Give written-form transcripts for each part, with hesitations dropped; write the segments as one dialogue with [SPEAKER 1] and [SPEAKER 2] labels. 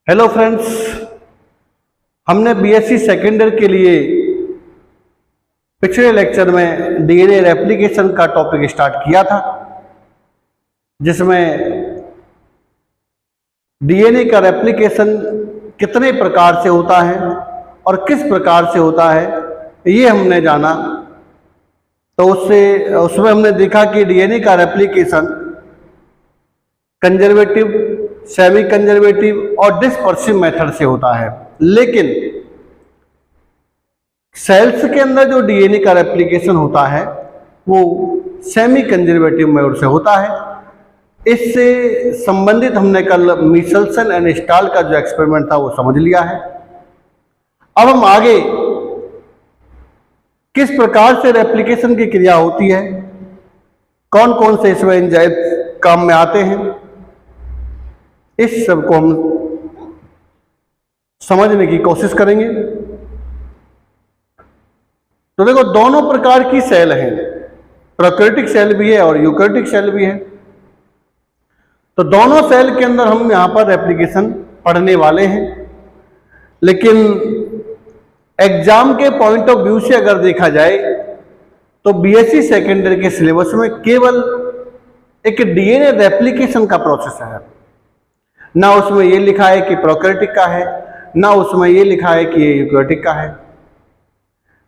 [SPEAKER 1] Hello friends, हमने BSc second year के लिए पिछले लेक्चर में डीएनए रेप्लिकेशन का टॉपिक स्टार्ट किया था, जिसमें डीएनए का रेप्लिकेशन कितने प्रकार से होता है और किस प्रकार से होता है ये हमने जाना। तो उसमें हमने देखा कि डीएनए का रेप्लिकेशन कंजर्वेटिव, सेमी कंजर्वेटिव और डिस्पर्सिव मेथड से होता है। लेकिन सेल्स के अंदर जो डीएनए का रेप्लिकेशन होता है वो सेमी कंजर्वेटिव मेथड से होता है। इससे संबंधित हमने कल मिचेल्सन एंड स्टाल का जो एक्सपेरिमेंट था वो समझ लिया है। अब हम आगे किस प्रकार से रेप्लिकेशन की क्रिया होती है, कौन कौन से इसमें एंजाइम काम में आते हैं, इस सब को हम समझने की कोशिश करेंगे। तो देखो, दोनों प्रकार की सेल हैं, प्रोकैरियोटिक सेल भी है और यूकैरियोटिक सेल भी है। तो दोनों सेल के अंदर हम यहां पर रेप्लिकेशन पढ़ने वाले हैं। लेकिन एग्जाम के पॉइंट ऑफ व्यू से अगर देखा जाए तो बीएससी सेकेंड ईयर के सिलेबस में केवल एक डीएनए रेप्लिकेशन का प्रोसेस है। ना उसमें ये लिखा है कि प्रोकैरियोटिक का है, ना उसमें ये लिखा है कि ये यूकैरियोटिक का है।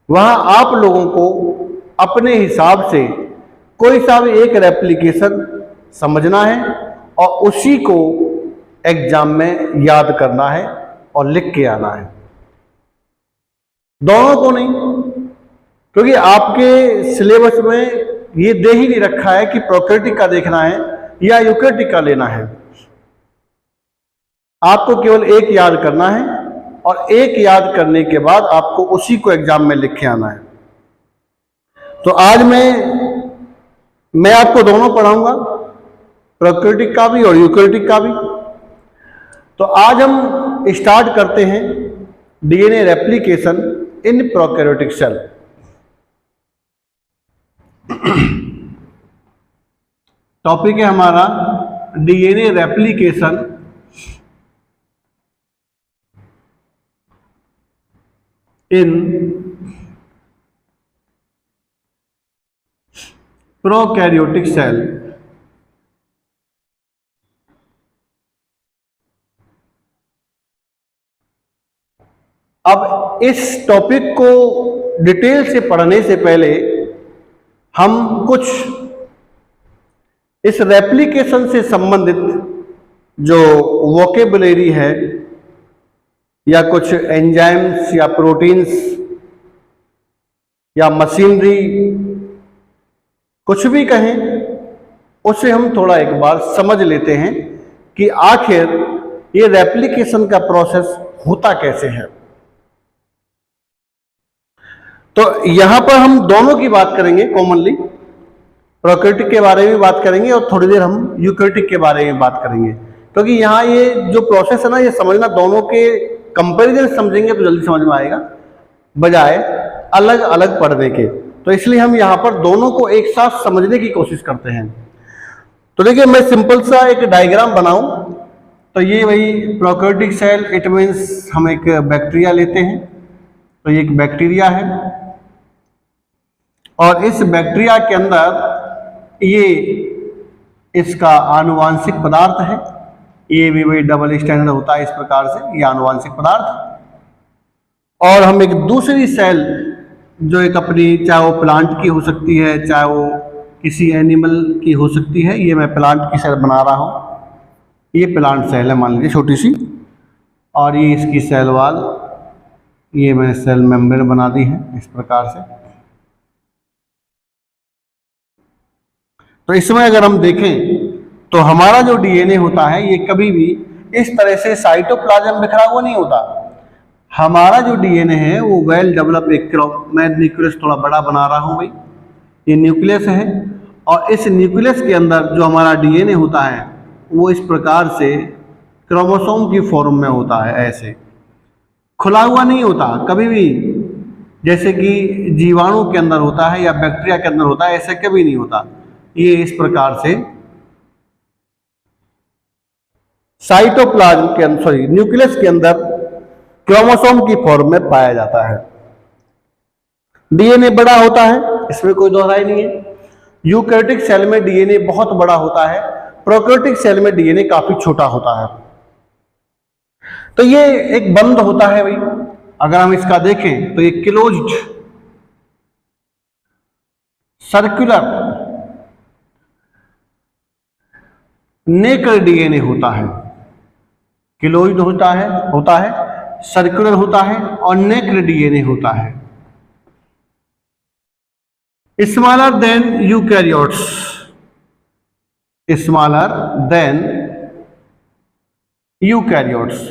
[SPEAKER 1] वहां आप लोगों को अपने हिसाब से कोई सा भी एक रेप्लिकेशन समझना है और उसी को एग्जाम में याद करना है और लिख के आना है, दोनों को नहीं। क्योंकि आपके सिलेबस में ये दे ही नहीं रखा है कि प्रोकैरियोटिक का देखना है या यूकैरियोटिक का लेना है। आपको केवल एक याद करना है और एक याद करने के बाद आपको उसी को एग्जाम में लिख के आना है। तो आज मैं आपको दोनों पढ़ाऊंगा, प्रोकैरियोटिक का भी और यूकैरियोटिक का भी। तो आज हम स्टार्ट करते हैं DNA replication in prokaryotic cell. Topic है हमारा DNA replication in prokaryotic cell. अब इस टॉपिक को डिटेल से पढ़ने से पहले हम कुछ इस रेप्लिकेशन से संबंधित जो वोकेबुलरी है या कुछ एंजाइम्स या प्रोटीन्स या मशीनरी, कुछ भी कहें, उसे हम थोड़ा एक बार समझ लेते हैं कि आखिर ये रेप्लिकेशन का प्रोसेस होता कैसे है। तो यहां पर हम दोनों की बात करेंगे, कॉमनली प्रोकैरियोटिक के बारे में बात करेंगे और थोड़ी देर हम यूकैरियोटिक के बारे में बात करेंगे। क्योंकि यहाँ ये जो प्रोसेस है ना, ये समझना, दोनों के कंपैरिजन समझेंगे तो जल्दी समझ में आएगा, बजाय अलग अलग पढ़ने के। तो इसलिए हम यहाँ पर दोनों को एक साथ समझने की कोशिश करते हैं। तो देखिए, मैं सिंपल सा एक डायग्राम बनाऊं। तो ये वही प्रोकैरियोटिक सेल, इट मीन्स हम एक बैक्टीरिया लेते हैं। तो ये एक बैक्टीरिया है और इस बैक्टीरिया के अंदर ये इसका आनुवांशिक पदार्थ है। ये भी वही डबल स्टैंडर्ड होता है, इस प्रकार से ये आनुवांशिक पदार्थ। और हम एक दूसरी सेल जो एक अपनी, चाहे वो प्लांट की हो सकती है, चाहे वो किसी एनिमल की हो सकती है। ये मैं प्लांट की सेल बना रहा हूँ, ये प्लांट सेल है मान लीजिए, छोटी सी। और ये इसकी सेल वाल, ये मैंने सेल मेम्ब्रेन बना दी है इस प्रकार से। तो इसमें अगर हम देखें तो हमारा जो डीएनए होता है ये कभी भी इस तरह से साइटोप्लाज्म बिखरा हुआ नहीं होता। हमारा जो डीएनए है वो वेल डेवलप, मैं न्यूक्लियस थोड़ा बड़ा बना रहा हूं भाई, ये न्यूक्लियस है। और इस न्यूक्लियस के अंदर जो हमारा डीएनए होता है वो इस प्रकार से क्रोमोसोम की फॉर्म में होता है, ऐसे खुला हुआ नहीं होता कभी भी, जैसे कि जीवाणु के अंदर होता है या बैक्टीरिया के अंदर होता है, ऐसे कभी नहीं होता। ये इस प्रकार से साइटोप्लाज्म के अंदर, सॉरी, न्यूक्लियस के अंदर क्रोमोसोम की फॉर्म में पाया जाता है। डीएनए बड़ा होता है, इसमें कोई दोहराई नहीं है। यूकैरियोटिक सेल में डीएनए बहुत बड़ा होता है, प्रोकैरियोटिक सेल में डीएनए काफी छोटा होता है। तो ये एक बंद होता है भाई, अगर हम इसका देखें तो ये क्लोज्ड सर्कुलर नेकर डीएनए होता है। क्लोज्ड होता है, सर्कुलर होता है और नेकर डीएनए होता है। Smaller than eukaryotes, smaller than eukaryotes.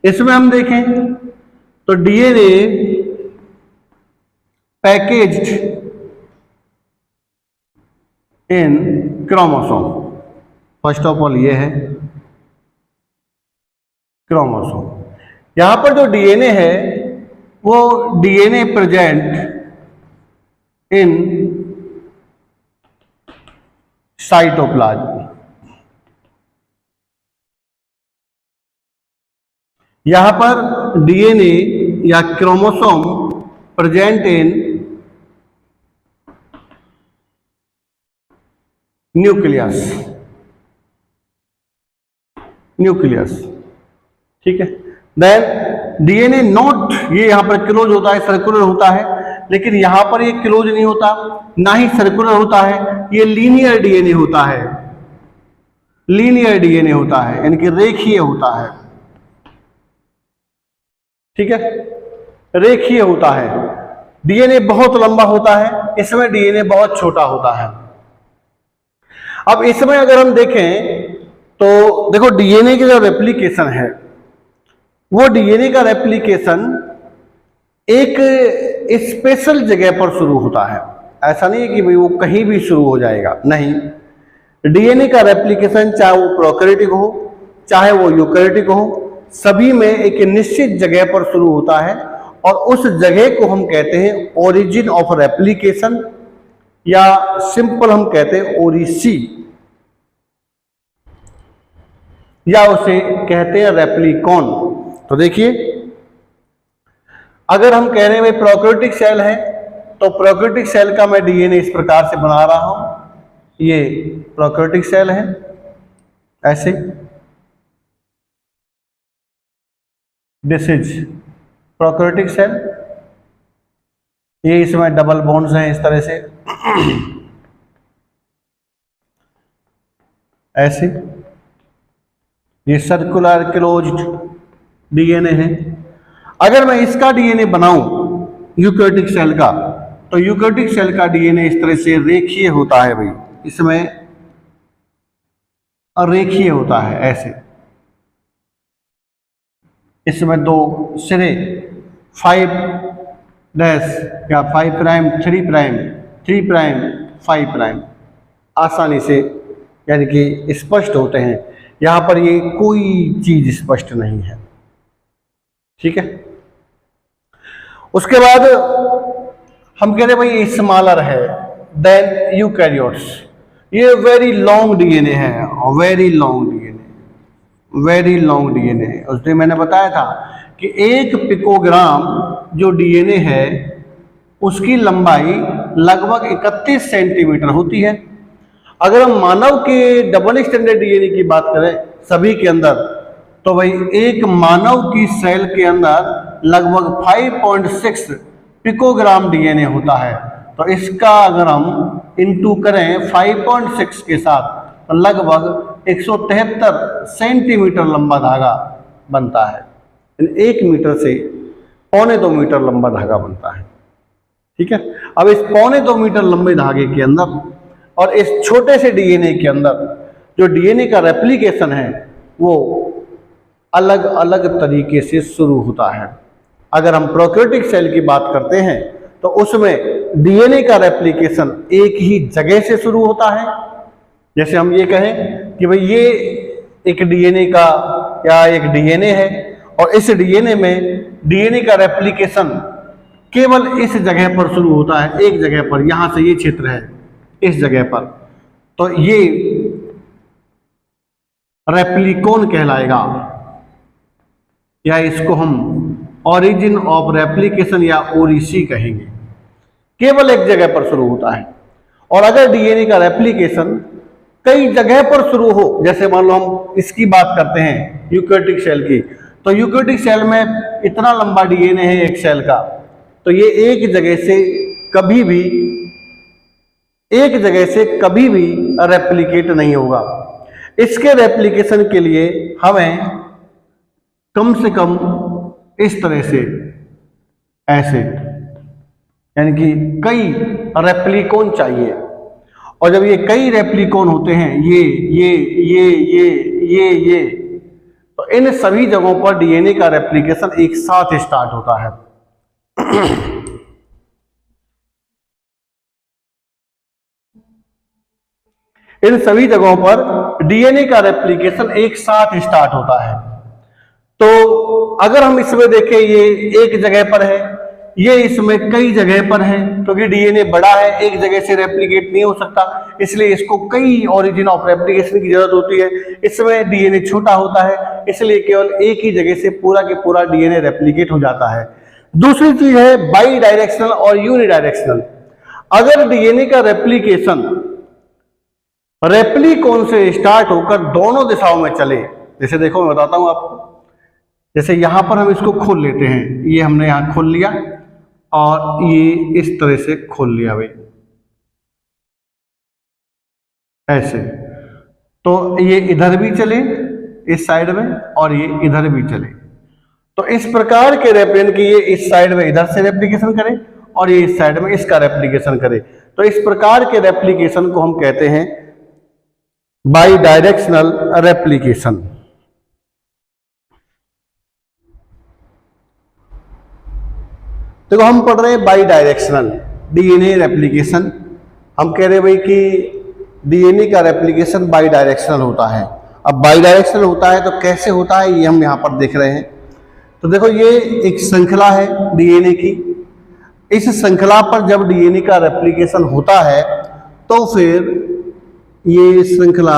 [SPEAKER 1] इसमें हम देखें तो DNA packaged in chromosome. First of all ये है क्रोमोसोम। यहां पर जो डीएनए है वो डीएनए प्रेजेंट इन साइटोप्लाज्म। यहां पर डीएनए या क्रोमोसोम प्रेजेंट इन न्यूक्लियस, ठीक है। देन डीएनए नॉट, ये यहां पर क्लोज होता है, सर्कुलर होता है, लेकिन यहां पर ये क्लोज नहीं होता, ना ही सर्कुलर होता है, ये लीनियर डीएनए होता है, लीनियर डीएनए होता है, यानी कि रेखीय होता है, ठीक है, रेखीय होता है। डीएनए बहुत लंबा होता है, इसमें डीएनए बहुत छोटा होता है। अब इसमें अगर हम देखें तो देखो डीएनए की जो रेप्लिकेशन है, वो डीएनए का रेप्लिकेशन एक स्पेशल जगह पर शुरू होता है। ऐसा नहीं है कि भाई वो कहीं भी शुरू हो जाएगा, नहीं। डीएनए का रेप्लिकेशन चाहे वो प्रोकैरियोटिक हो चाहे वो यूकैरियोटिक हो, सभी में एक निश्चित जगह पर शुरू होता है और उस जगह को हम कहते हैं ओरिजिन ऑफ रेप्लिकेशन, या सिंपल हम कहते हैं ओरिसी, या उसे कहते हैं रेप्लिकॉन। तो देखिए, अगर हम कह रहे हैं भाई प्रोकैरियोटिक सेल है, तो प्रोकैरियोटिक सेल का मैं डीएनए इस प्रकार से बना रहा हूं। ये प्रोकैरियोटिक सेल है, ऐसे, दिस इज प्रोकैरियोटिक सेल। ये इसमें डबल बॉन्ड्स हैं इस तरह से, ऐसे। ये सर्कुलर क्लोज्ड डीएनए है। अगर मैं इसका डीएनए बनाऊं यूकैरियोटिक सेल का, तो यूकैरियोटिक सेल का डीएनए इस तरह से रेखीय होता है भाई, इसमें रेखीय होता है, ऐसे। इसमें दो सिरे 5 डैश या 5 प्राइम 3 प्राइम 3 प्राइम 5 प्राइम आसानी से यानी कि स्पष्ट होते हैं। यहां पर ये कोई चीज स्पष्ट नहीं है, ठीक है। उसके बाद हम कह रहे भाई ये स्मॉलर है देन यूकैरियोट्स। ये वेरी लॉन्ग डीएनए है, very long DNA, very long DNA. उस दिन मैंने बताया था कि 1 पिकोग्राम जो डीएनए है उसकी लंबाई लगभग 31 सेंटीमीटर होती है। अगर हम मानव के डबल स्टैंडर्ड डीएनए की बात करें सभी के अंदर, तो भाई एक मानव की सेल के अंदर लगभग 5.6 पिकोग्राम डीएनए होता है। तो इसका अगर हम इंटू करें 5.6 के साथ, तो लगभग 173 सेंटीमीटर लंबा धागा बनता है। 1 मीटर से 1.25 मीटर लंबा धागा बनता है, ठीक है। अब इस 1.25 मीटर लंबे धागे के अंदर और इस छोटे से डीएनए के अंदर जो डीएनए का रेप्लिकेशन है वो अलग अलग तरीके से शुरू होता है। अगर हम प्रोकैरियोटिक सेल की बात करते हैं तो उसमें डीएनए का रेप्लिकेशन एक ही जगह से शुरू होता है। जैसे हम ये कहें कि भाई ये एक डीएनए का या एक डीएनए है और इस डीएनए में डीएनए का रेप्लिकेशन केवल इस जगह पर शुरू होता है, एक जगह पर, यहां से ये क्षेत्र है इस जगह पर। तो ये रेप्लिकोन कहलाएगा, या इसको हम ओरिजिन ऑफ रेप्लिकेशन या ओरिसी कहेंगे। केवल एक जगह पर शुरू होता है। और अगर डीएनए का रेप्लिकेशन कई जगह पर शुरू हो, जैसे मान लो हम इसकी बात करते हैं यूकैरियोटिक सेल की, तो यूकैरियोटिक सेल में इतना लंबा डीएनए है एक सेल का, तो ये एक जगह से कभी भी रेप्लिकेट नहीं होगा। इसके रेप्लिकेशन के लिए हमें कम से कम इस तरह से, ऐसे, यानी कि कई रेप्लिकोन चाहिए। और जब ये कई रेप्लिकोन होते हैं, ये, तो इन सभी जगहों पर डीएनए का रेप्लिकेशन एक साथ स्टार्ट होता है। इन सभी जगहों पर डीएनए का रेप्लिकेशन एक साथ स्टार्ट होता है। तो अगर हम इसमें देखें, ये एक जगह पर है, ये इसमें कई जगह पर है, क्योंकि डीएनए बड़ा है, एक जगह से रेप्लिकेट नहीं हो सकता, इसलिए इसको कई ओरिजिन ऑफ रेप्लिकेशन की जरूरत होती है। इसमें डीएनए छोटा होता है, इसलिए केवल एक ही जगह से पूरा के पूरा डीएनए रेप्लिकेट हो जाता है। दूसरी चीज है बाई डायरेक्शनल और यूनिडायरेक्शनल। अगर डीएनए का रेप्लिकेशन रेप्लिकोन से स्टार्ट होकर दोनों दिशाओं में चले, जैसे देखो मैं बताता हूं आपको, जैसे यहां पर हम इसको खोल लेते हैं, ये हमने यहां खोल लिया और ये इस तरह से खोल लिया भाई, ऐसे, तो ये इधर भी चले इस साइड में और ये इधर भी चले। तो इस प्रकार के रेप्लिकेशन की ये इस साइड में इधर से रेप्लिकेशन करे और ये इस साइड में इसका रेप्लिकेशन करे। तो इस प्रकार के रेप्लिकेशन को हम कहते हैं बाई डायरेक्शनल रेप्लिकेशन। देखो हम पढ़ रहे हैं बाई डायरेक्शनल डीएनए रेप्लिकेशन। हम कह रहे भाई कि डीएनए का रेप्लिकेशन बाई डायरेक्शनल होता है। अब बाई डायरेक्शनल होता है तो कैसे होता है, ये हम यहां पर देख रहे हैं। तो देखो ये एक श्रृंखला है डीएनए की। इस श्रृंखला पर जब डीएनए का रेप्लिकेशन होता है तो फिर ये श्रृंखला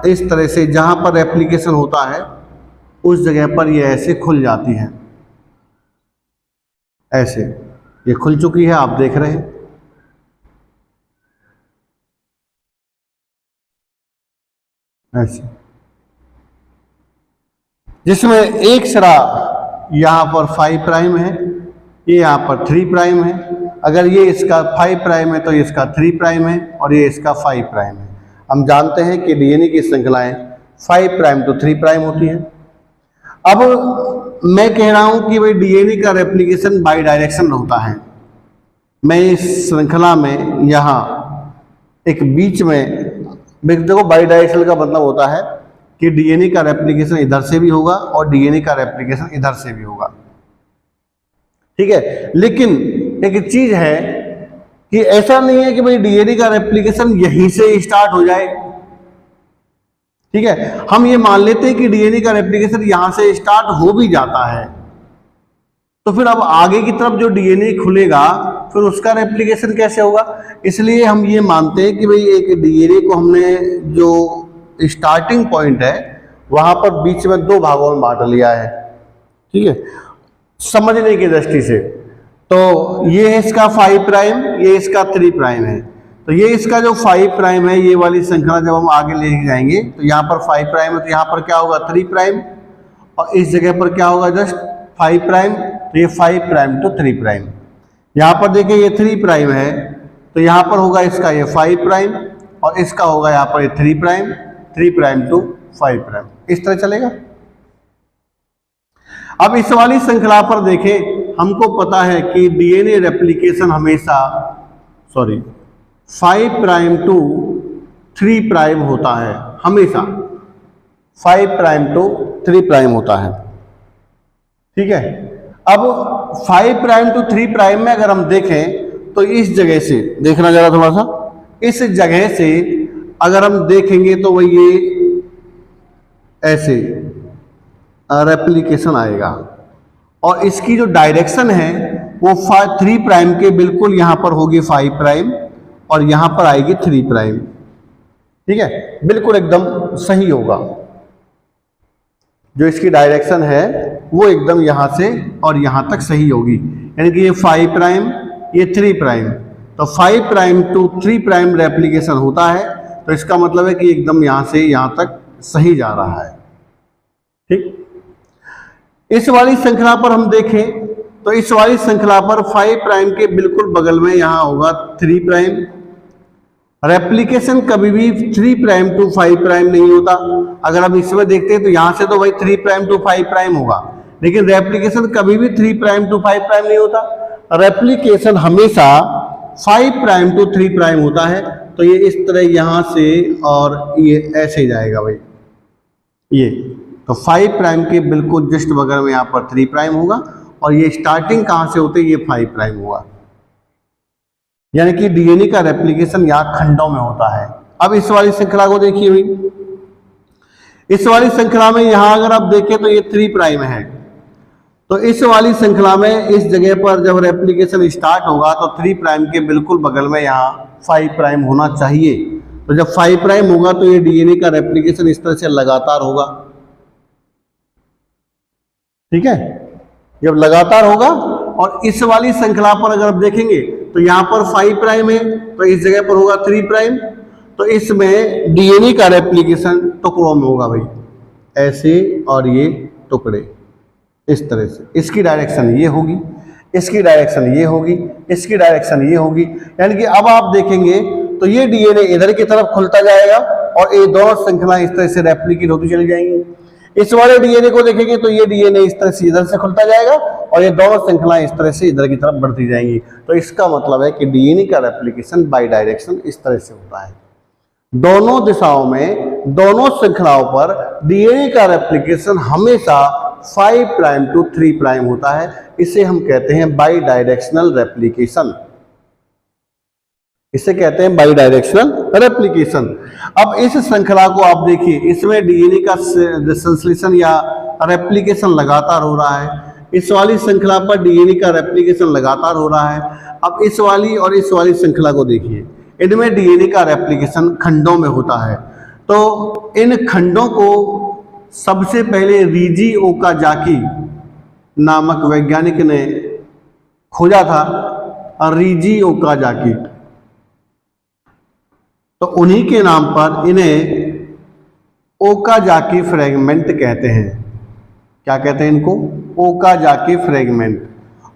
[SPEAKER 1] इस तरह से जहां पर रेप्लिकेशन होता है उस जगह पर ये ऐसे खुल जाती है, ऐसे ये खुल चुकी है, आप देख रहे हैं। ऐसे, जिसमें एक सिरा यहां पर 5 प्राइम है, ये यहां पर 3 प्राइम है। अगर ये इसका 5 प्राइम है तो ये इसका 3 प्राइम है और ये इसका 5 प्राइम है। हम जानते हैं कि डीएनए की श्रृंखलाएं 5 प्राइम टू 3 प्राइम होती हैं। अब मैं कह रहा हूं कि भाई डीएनए का रेप्लिकेशन बाई डायरेक्शनल होता है। मैं इस श्रृंखला में यहां एक बीच में, देखो बाई डायरेक्शनल का मतलब होता है कि डीएनए का रेप्लिकेशन इधर से भी होगा और डीएनए का रेप्लिकेशन इधर से भी होगा, ठीक है। लेकिन एक चीज है कि ऐसा नहीं है कि भाई डीएनए का रेप्लिकेशन यहीं से स्टार्ट हो जाए, ठीक है। हम ये मान लेते हैं कि डीएनए का रेप्लिकेशन यहां से स्टार्ट हो भी जाता है, तो फिर अब आगे की तरफ जो डीएनए खुलेगा फिर उसका रेप्लिकेशन कैसे होगा। इसलिए हम ये मानते हैं कि भाई एक डीएनए को हमने जो स्टार्टिंग पॉइंट है वहां पर बीच में 2 भागों में बांट लिया है, ठीक है, समझने की दृष्टि से। तो ये है इसका 5 प्राइम, ये इसका 3 प्राइम है। तो ये इसका जो 5 प्राइम है, ये वाली श्रृंखला जब हम आगे ले जाएंगे तो यहाँ पर 5 प्राइम है, तो यहाँ पर क्या होगा 3 प्राइम, और इस जगह पर क्या होगा जस्ट 5 प्राइम, तो ये 5 प्राइम टू 3 प्राइम। यहाँ पर देखिए ये 3 प्राइम है, तो यहाँ पर होगा इसका ये 5 प्राइम और इसका होगा यहाँ पर ये 3 प्राइम, 3 प्राइम टू 5 प्राइम, इस तरह चलेगा। अब इस वाली श्रृंखला पर देखें, हमको पता है कि डीएनए रेप्लिकेशन हमेशा 5 प्राइम टू 3 प्राइम होता है, हमेशा 5 प्राइम टू 3 प्राइम होता है, ठीक है। अब 5 प्राइम टू 3 प्राइम में अगर हम देखें तो इस जगह से देखना जरा थोड़ा सा, इस जगह से अगर हम देखेंगे तो वही ये ऐसे रेप्लिकेशन आएगा और इसकी जो डायरेक्शन है वो 3 प्राइम के बिल्कुल यहां पर होगी 5 प्राइम और यहां पर आएगी 3 प्राइम, ठीक है, बिल्कुल एकदम सही होगा। जो इसकी डायरेक्शन है वो एकदम यहाँ से और यहाँ तक सही होगी, यानी कि ये 5 प्राइम, ये 3 प्राइम, तो 5 प्राइम टू 3 प्राइम रेप्लिकेशन होता है, तो इसका मतलब है कि एकदम यहाँ से यहाँ तक सही जा रहा है। ठीक, इस वाली श्रृंखला पर हम देखें तो इस वाली श्रृंखला पर 5 प्राइम के बिल्कुल बगल में यहाँ होगा 3 प्राइम। रेप्लिकेशन कभी भी 3 प्राइम टू 5 प्राइम नहीं होता। अगर हम इसमें देखते हैं तो यहां से तो भाई 3 प्राइम टू 5 प्राइम होगा, लेकिन रेप्लिकेशन कभी भी 3 प्राइम टू 5 प्राइम नहीं होता। रेप्लिकेशन हमेशा 5 प्राइम टू 3 प्राइम होता है। तो ये इस तरह यहां से और ये ऐसे जाएगा भाई, ये तो 5 प्राइम के बिल्कुल जस्ट बगल में यहाँ पर 3 प्राइम होगा, और ये स्टार्टिंग कहां से होते, ये 5 प्राइम होगा, यानी कि डीएनए का रेप्लिकेशन यहाँ खंडों में होता है। अब इस वाली श्रृंखला को देखिए भाई, इस वाली श्रृंखला में यहां अगर आप देखें तो ये 3 प्राइम है, तो इस वाली श्रृंखला में इस जगह पर जब रेप्लिकेशन स्टार्ट होगा तो 3 प्राइम के बिल्कुल बगल में यहाँ 5 प्राइम होना चाहिए। तो जब 5 प्राइम होगा तो ये डीएनए का रेप्लिकेशन इस तरह से लगातार होगा। ठीक है, जब लगातार होगा, और इस वाली श्रृंखला पर अगर आप देखेंगे तो यहाँ पर 5 प्राइम है, तो इस जगह पर होगा 3 प्राइम, तो इसमें डीएनए का रेप्लिकेशन टुकड़ों में होगा भाई, ऐसे और ये टुकड़े इस तरह से। इसकी डायरेक्शन ये होगी, इसकी डायरेक्शन ये होगी, इसकी डायरेक्शन ये होगी, यानी कि अब आप देखेंगे तो ये डीएनए इधर की तरफ खुलता जाएगा और ये दोनों श्रृंखलाएं इस तरह से रेप्लिकेट होती चली जाएंगी। इस वाले डीएनए को देखेंगे तो ये डीएनए इस तरह से इधर से खुलता जाएगा और ये दोनों श्रृंखलाएं इस तरह से इधर की तरफ बढ़ती जाएंगी। तो इसका मतलब है कि डीएनए का रेप्लिकेशन बाय डायरेक्शन इस तरह से होता है। दोनों दिशाओं में, दोनों श्रृंखलाओं पर डीएनए का रेप्लिकेशन हमेशा 5 प्राइम टू 3 प्राइम होता है। इसे हम कहते हैं बाई डायरेक्शनल रेप्लिकेशन, इसे कहते हैं बाई डायरेक्शनल रेप्लिकेशन। अब इस श्रृंखला को आप देखिए, इसमें डीएनए का संश्लेषण या रेप्लिकेशन लगातार हो रहा है। इस वाली श्रृंखला पर डीएनए का रेप्लिकेशन लगातार हो रहा है। अब इस वाली और इस वाली श्रृंखला को देखिए, इनमें डीएनए का रेप्लिकेशन खंडों में होता है। तो इन खंडों को सबसे पहले रीजी ओकाजाकी नामक वैज्ञानिक ने खोजा था, रीजी ओकाजाकी। तो उन्हीं के नाम पर इन्हें ओकाजाकी फ्रेगमेंट कहते हैं। क्या कहते हैं इनको? Okazaki fragment.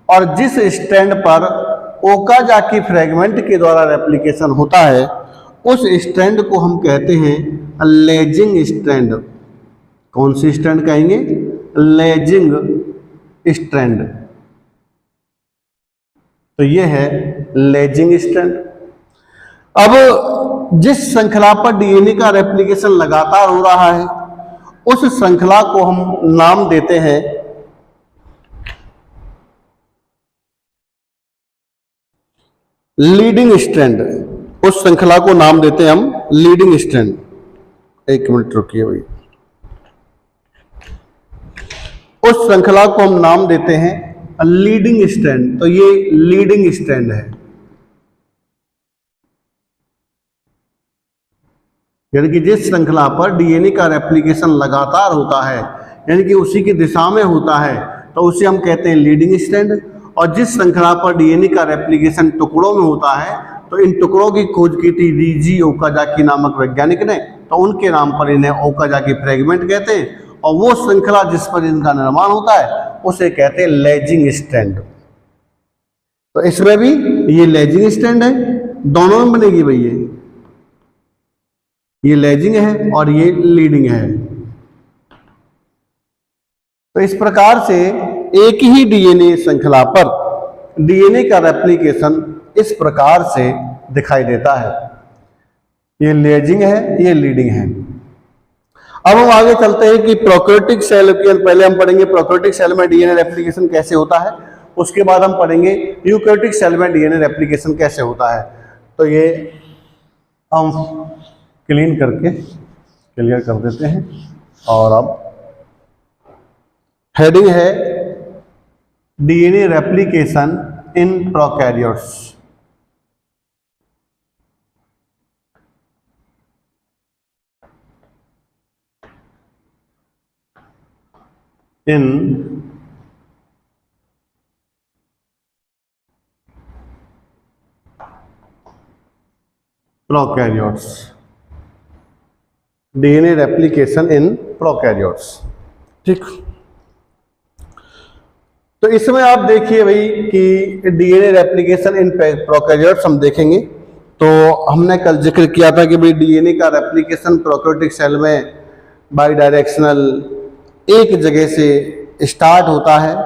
[SPEAKER 1] और जिस स्ट्रैंड पर ओकाजाकी फ्रेगमेंट के द्वारा रेप्लिकेशन होता है उस स्ट्रैंड को हम कहते हैं लेजिंग स्ट्रैंड। कौन सी स्ट्रैंड कहेंगे? Lazing strand. तो ये है लेजिंग स्ट्रैंड। अब जिस श्रृंखला पर डीएनए का रेप्लिकेशन लगातार हो रहा है उस श्रृंखला को हम नाम देते हैं लीडिंग स्ट्रैंड। उस श्रृंखला को नाम देते हैं हम लीडिंग स्ट्रैंड। एक मिनट रुकिए भाई। उस श्रृंखला को हम नाम देते हैं लीडिंग स्ट्रैंड। तो ये लीडिंग स्ट्रैंड है, यानी कि जिस श्रृंखला पर डीएनए का रेप्लिकेशन लगातार होता है, यानी कि उसी की दिशा में होता है, तो उसे हम कहते हैं लीडिंग स्ट्रैंड। और जिस श्रृंखला पर डीएनए का रेप्लिकेशन टुकड़ों में होता है, तो इन टुकड़ों की खोज की थी रीजी ओकाजाकी नामक वैज्ञानिक ने, तो उनके नाम पर इन्हें ओकाजाकी फ्रेगमेंट कहते हैं। और वो श्रृंखला जिस पर इनका निर्माण होता है उसे कहते हैं लेजिंग स्ट्रैंड। तो इसमें भी ये लेजिंग स्ट्रैंड है, दोनों में बनेगी भाई, ये लेजिंग है और ये लीडिंग है। तो इस प्रकार से एक ही डीएनए श्रृंखला पर डीएनए का रेप्लिकेशन इस प्रकार से दिखाई देता है। ये लेजिंग है, ये लीडिंग है। अब हम आगे चलते हैं कि प्रोकैरियोटिक सेल के पहले हम पढ़ेंगे प्रोकैरियोटिक सेल में डीएनए रेप्लिकेशन कैसे होता है, उसके बाद हम पढ़ेंगे यूकैरियोटिक सेल में डीएनए रेप्लिकेशन कैसे होता है। तो ये हम क्लियर कर देते हैं। और अब हेडिंग है DNA replication in prokaryotes. In prokaryotes, DNA replication in prokaryotes. ठीक, तो इसमें आप देखिए भाई कि डीएनए रेप्लिकेशन इन प्रोकैरियोट्स हम देखेंगे। तो हमने कल जिक्र किया था कि भाई डीएनए का रेप्लिकेशन प्रोकैरियोटिक सेल में बाई डायरेक्शनल एक जगह से स्टार्ट होता है,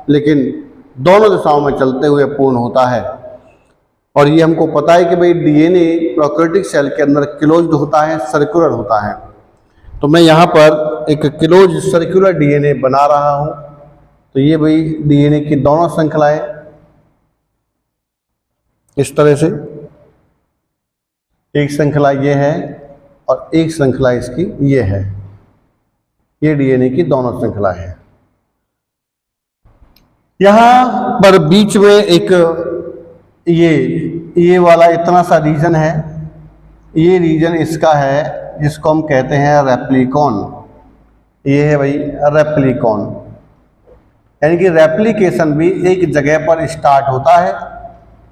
[SPEAKER 1] लेकिन दोनों दिशाओं में चलते हुए पूर्ण होता है। और ये हमको पता है कि भाई डीएनए प्रोकैरियोटिक सेल के अंदर क्लोज्ड होता है, सर्कुलर होता है। तो मैं यहाँ पर एक क्लोज सर्कुलर डीएनए बना रहा हूँ। तो ये भाई डीएनए की दोनों श्रृंखलाएं इस तरह से, एक श्रृंखला ये है और एक श्रृंखला इसकी ये है। ये डीएनए की दोनों श्रृंखला है। यहां पर बीच में एक ये वाला इतना सा रीजन है, ये रीजन इसका है जिसको हम कहते हैं रेप्लिकॉन। ये है भाई रेप्लिकॉन, यानी कि रेप्लिकेशन भी एक जगह पर स्टार्ट होता है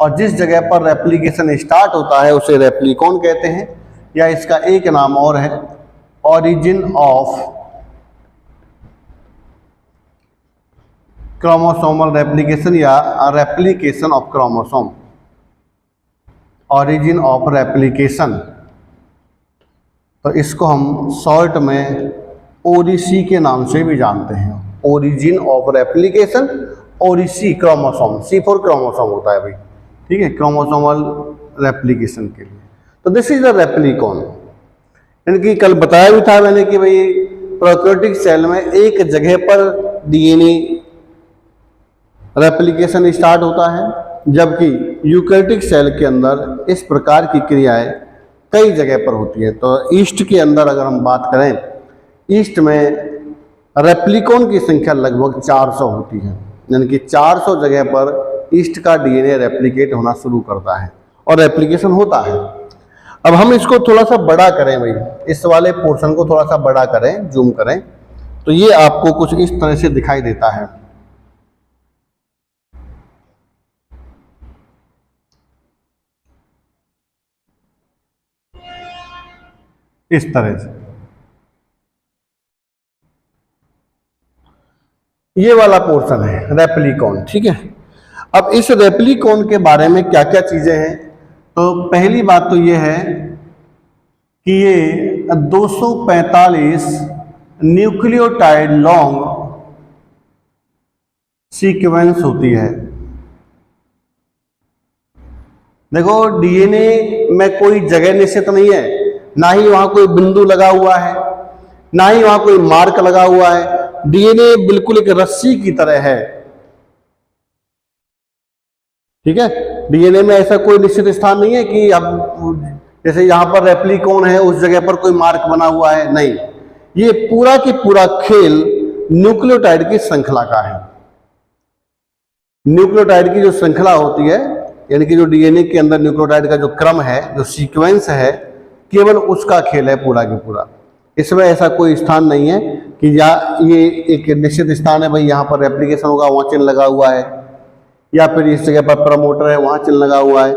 [SPEAKER 1] और जिस जगह पर रेप्लिकेशन स्टार्ट होता है उसे रेप्लिकॉन कहते हैं, या इसका एक नाम और है ओरिजिन ऑफ क्रोमोसोमल रेप्लिकेशन या replication of chromosome, origin of replication. तो इसको हम शॉर्ट में ओरिसी के नाम से भी जानते हैं, ओरिजिन ऑफ रेप्लिकेशन, ओरिसी क्रोमोसोम, C4 क्रोमोसोम होता है भाई, ठीक है, क्रोमोसोमल रेप्लिकेशन के लिए। तो दिस इज द रेप्लिकॉन। यानी कि कल बताया भी था मैंने कि भाई प्रोकैरियोटिक सेल में एक जगह पर डीएनए रेप्लिकेशन स्टार्ट होता है, जबकि यूकैरियोटिक सेल के अंदर इस प्रकार की क्रियाएं कई जगह पर होती है। तो ईस्ट के अंदर अगर हम बात करें, ईस्ट में रेप्लिकॉन की संख्या लगभग 400 होती है, यानी कि 400 जगह पर ईस्ट का डीएनए रेप्लिकेट होना शुरू करता है और रेप्लिकेशन होता है। अब हम इसको थोड़ा सा बड़ा करें भाई, इस वाले पोर्शन को थोड़ा सा बड़ा करें, जूम करें, तो ये आपको कुछ इस तरह से दिखाई देता है। इस तरह से ये वाला पोर्शन है रेप्लिकॉन, ठीक है। अब इस रेप्लिकॉन के बारे में क्या क्या चीजें हैं, तो पहली बात तो ये है कि ये 245 न्यूक्लियोटाइड लॉन्ग सीक्वेंस होती है। देखो डीएनए में कोई जगह निश्चित नहीं है, ना ही वहां कोई बिंदु लगा हुआ है, ना ही वहां कोई मार्क लगा हुआ है। डीएनए बिल्कुल एक रस्सी की तरह है, ठीक है। डीएनए में ऐसा कोई निश्चित स्थान नहीं है कि अब जैसे यहां पर रेप्लिकॉन है उस जगह पर कोई मार्क बना हुआ है, नहीं। ये पूरा की पूरा खेल न्यूक्लियोटाइड की श्रृंखला का है। न्यूक्लियोटाइड की जो श्रृंखला होती है, यानी कि जो डीएनए के अंदर न्यूक्लियोटाइड का जो क्रम है, जो सीक्वेंस है, केवल उसका खेल है पूरा की पूरा। इसमें ऐसा कोई स्थान नहीं है कि या ये एक निश्चित स्थान है भाई यहाँ पर रेप्लिकेशन होगा, वहाँ चिन्ह लगा हुआ है, या फिर इस जगह पर प्रमोटर है वहाँ चिन्ह लगा हुआ है,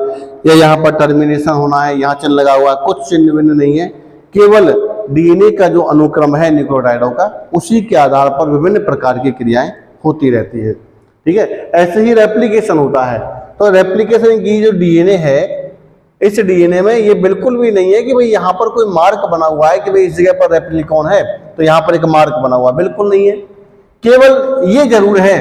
[SPEAKER 1] या यहाँ पर टर्मिनेशन होना है यहाँ चिन्ह लगा हुआ है। कुछ चिन्ह विन्ह नहीं है, केवल डीएनए का जो अनुक्रम है न्यूक्लियोटाइडों का, उसी के आधार पर विभिन्न प्रकार की क्रियाएं होती रहती है, ठीक है। ऐसे ही रेप्लिकेशन होता है। तो रेप्लिकेशन की जो डीएनए है, इस डीएनए में ये बिल्कुल भी नहीं है कि भाई यहाँ पर कोई मार्क बना हुआ है कि भाई इस जगह पर रेप्लिकॉन है तो यहाँ पर एक मार्क बना हुआ, बिल्कुल नहीं है। केवल ये जरूर है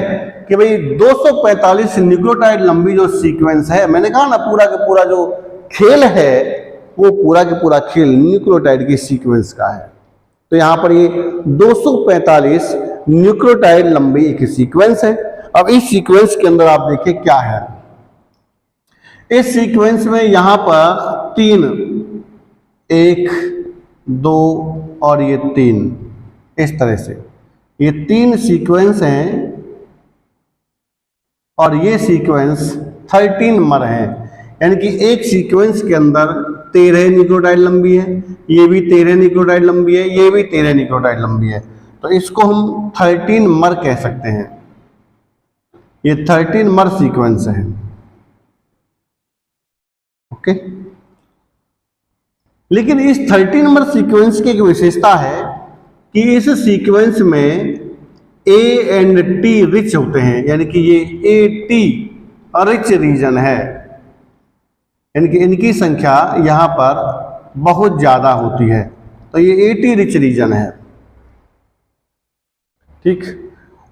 [SPEAKER 1] कि भाई 245 न्यूक्लियोटाइड लंबी जो सीक्वेंस है, मैंने कहा ना पूरा का पूरा जो खेल है वो पूरा का पूरा खेल न्यूक्लियोटाइड की सीक्वेंस का है। तो यहाँ पर ये 245 न्यूक्लियोटाइड लंबी एक सीक्वेंस है। अब इस सीक्वेंस के अंदर आप देखिए क्या है, इस सीक्वेंस में यहां पर 3, 1, 2 और ये 3, इस तरह से ये 3 सीक्वेंस हैं और ये सीक्वेंस 13 मर है, यानी कि एक सीक्वेंस के अंदर 13 न्यूक्लियोटाइड लंबी है, ये भी 13 न्यूक्लियोटाइड लंबी है, ये भी 13 न्यूक्लियोटाइड लंबी है। तो इसको हम 13 मर कह सकते हैं। ये 13 मर सीक्वेंस है। ओके, लेकिन इस 13 नंबर सीक्वेंस की एक विशेषता है कि इस सीक्वेंस में ए एंड टी रिच होते हैं, यानी कि ये ए टी रिच रीजन है, यानी कि इनकी संख्या यहां पर बहुत ज्यादा होती है, तो ये ए टी रिच रीजन है। ठीक,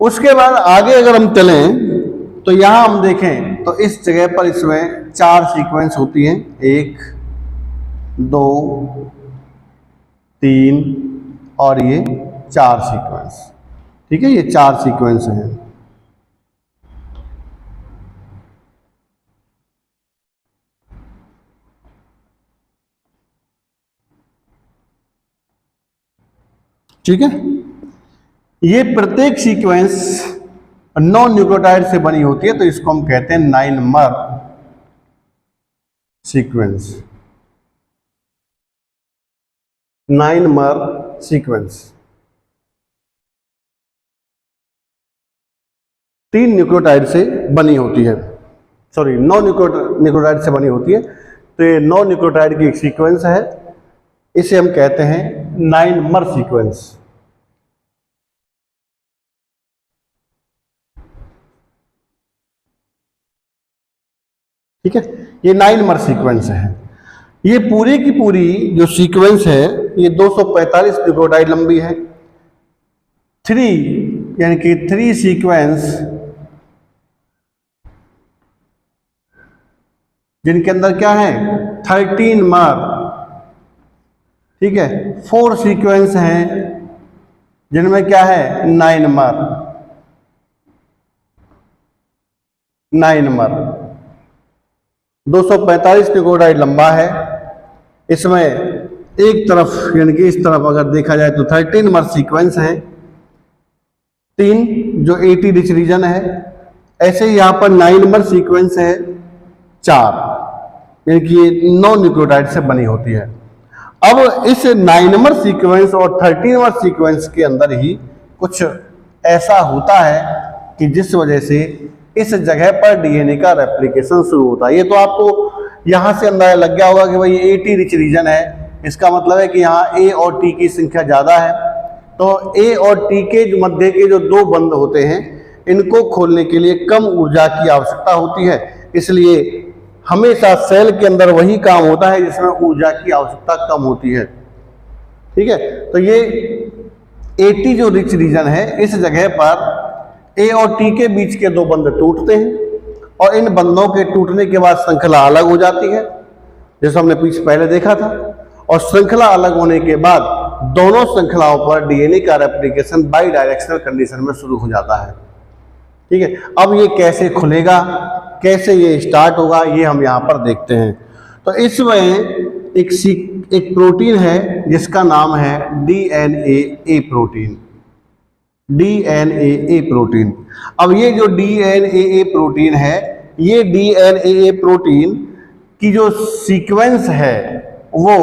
[SPEAKER 1] उसके बाद आगे अगर हम चलें तो यहां हम देखें तो इस जगह पर इसमें 4 सीक्वेंस होती हैं, 1 2 3 और ये 4 सीक्वेंस। ठीक है, ये 4 सीक्वेंस हैं। ठीक है, ये प्रत्येक सीक्वेंस 9 न्यूक्लियोटाइड से बनी होती है, तो इसको हम कहते हैं 9 मर सीक्वेंस। 9 मर सीक्वेंस 3 न्यूक्लियोटाइड से बनी होती है, सॉरी 9 न्यूक्लियोटाइड से बनी होती है, तो ये 9 न्यूक्लियोटाइड की एक सीक्वेंस है, इसे हम कहते हैं 9 मर सीक्वेंस। ठीक है, ये 9 मर सीक्वेंस है। ये पूरी की पूरी जो सीक्वेंस है ये 245 न्यूक्लियोटाइड लंबी है। 3 यानी कि 3 सीक्वेंस जिनके अंदर क्या है 13 मर। ठीक है, 4 सीक्वेंस हैं जिनमें क्या है 9 मर। 9 मर 245 न्यूक्लियोटाइड लंबा है। इसमें एक तरफ यानी कि इस तरफ अगर देखा जाए तो 13 मर सीक्वेंस है, 3 जो 80 रिच रीजन है। ऐसे ही यहां पर 9 मर सीक्वेंस है 4, यानी कि ये 9 न्यूक्लियोटाइड से बनी होती है। अब इस 9 नंबर सीक्वेंस और 13 नंबर सीक्वेंस के अंदर ही कुछ ऐसा होता है कि जिस वजह से इस जगह पर डीएनए का रेप्लिकेशन शुरू होता है। ये तो आपको यहां से अंदाजा लग गया होगा कि भाई ये 80 रिच रीजन है, इसका मतलब है कि यहाँ ए और टी की संख्या ज्यादा है। तो ए और टी के मध्य के जो 2 बंध होते हैं इनको खोलने के लिए कम ऊर्जा की आवश्यकता होती है, इसलिए हमेशा सेल के अंदर वही काम होता है जिसमें ऊर्जा की आवश्यकता कम होती है। ठीक है, तो ये 80 जो रिच रीजन है इस जगह पर ए और टी के बीच के 2 बंध टूटते हैं और इन बंधों के टूटने के बाद श्रृंखला अलग हो जाती है, जैसा हमने पहले देखा था। और श्रृंखला अलग होने के बाद दोनों श्रृंखलाओं पर डीएनए का रेप्लिकेशन बाई डायरेक्शनल कंडीशन में शुरू हो जाता है। ठीक है, अब ये कैसे खुलेगा, कैसे ये स्टार्ट होगा, ये हम यहाँ पर देखते हैं। तो इसमें एक प्रोटीन है जिसका नाम है डीएनए प्रोटीन। DNA protein. अब ये जो डीएनए प्रोटीन है, ये डीएनए प्रोटीन की जो सीक्वेंस है वो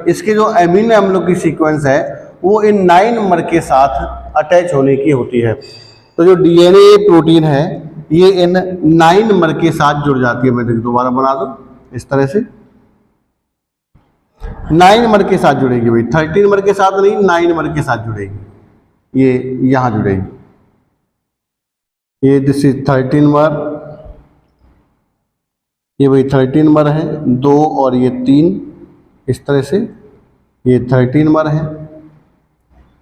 [SPEAKER 1] इसके जो अमीनो अम्लों की सीक्वेंस है वो इन 9 मर के साथ अटैच होने की होती है। तो जो डीएनए प्रोटीन है ये इन 9 मर के साथ जुड़ जाती है। मैं दोबारा बना दूं इस तरह से, 9 मर के साथ जुड़ेगी भाई, 13 मर के साथ नहीं, 9 मर के साथ जुड़ेगी। ये यहां जुड़ेगी, ये दिस इज 13 मर, ये भाई 13 मर है, 2 और ये 3, इस तरह से ये 13 मर है।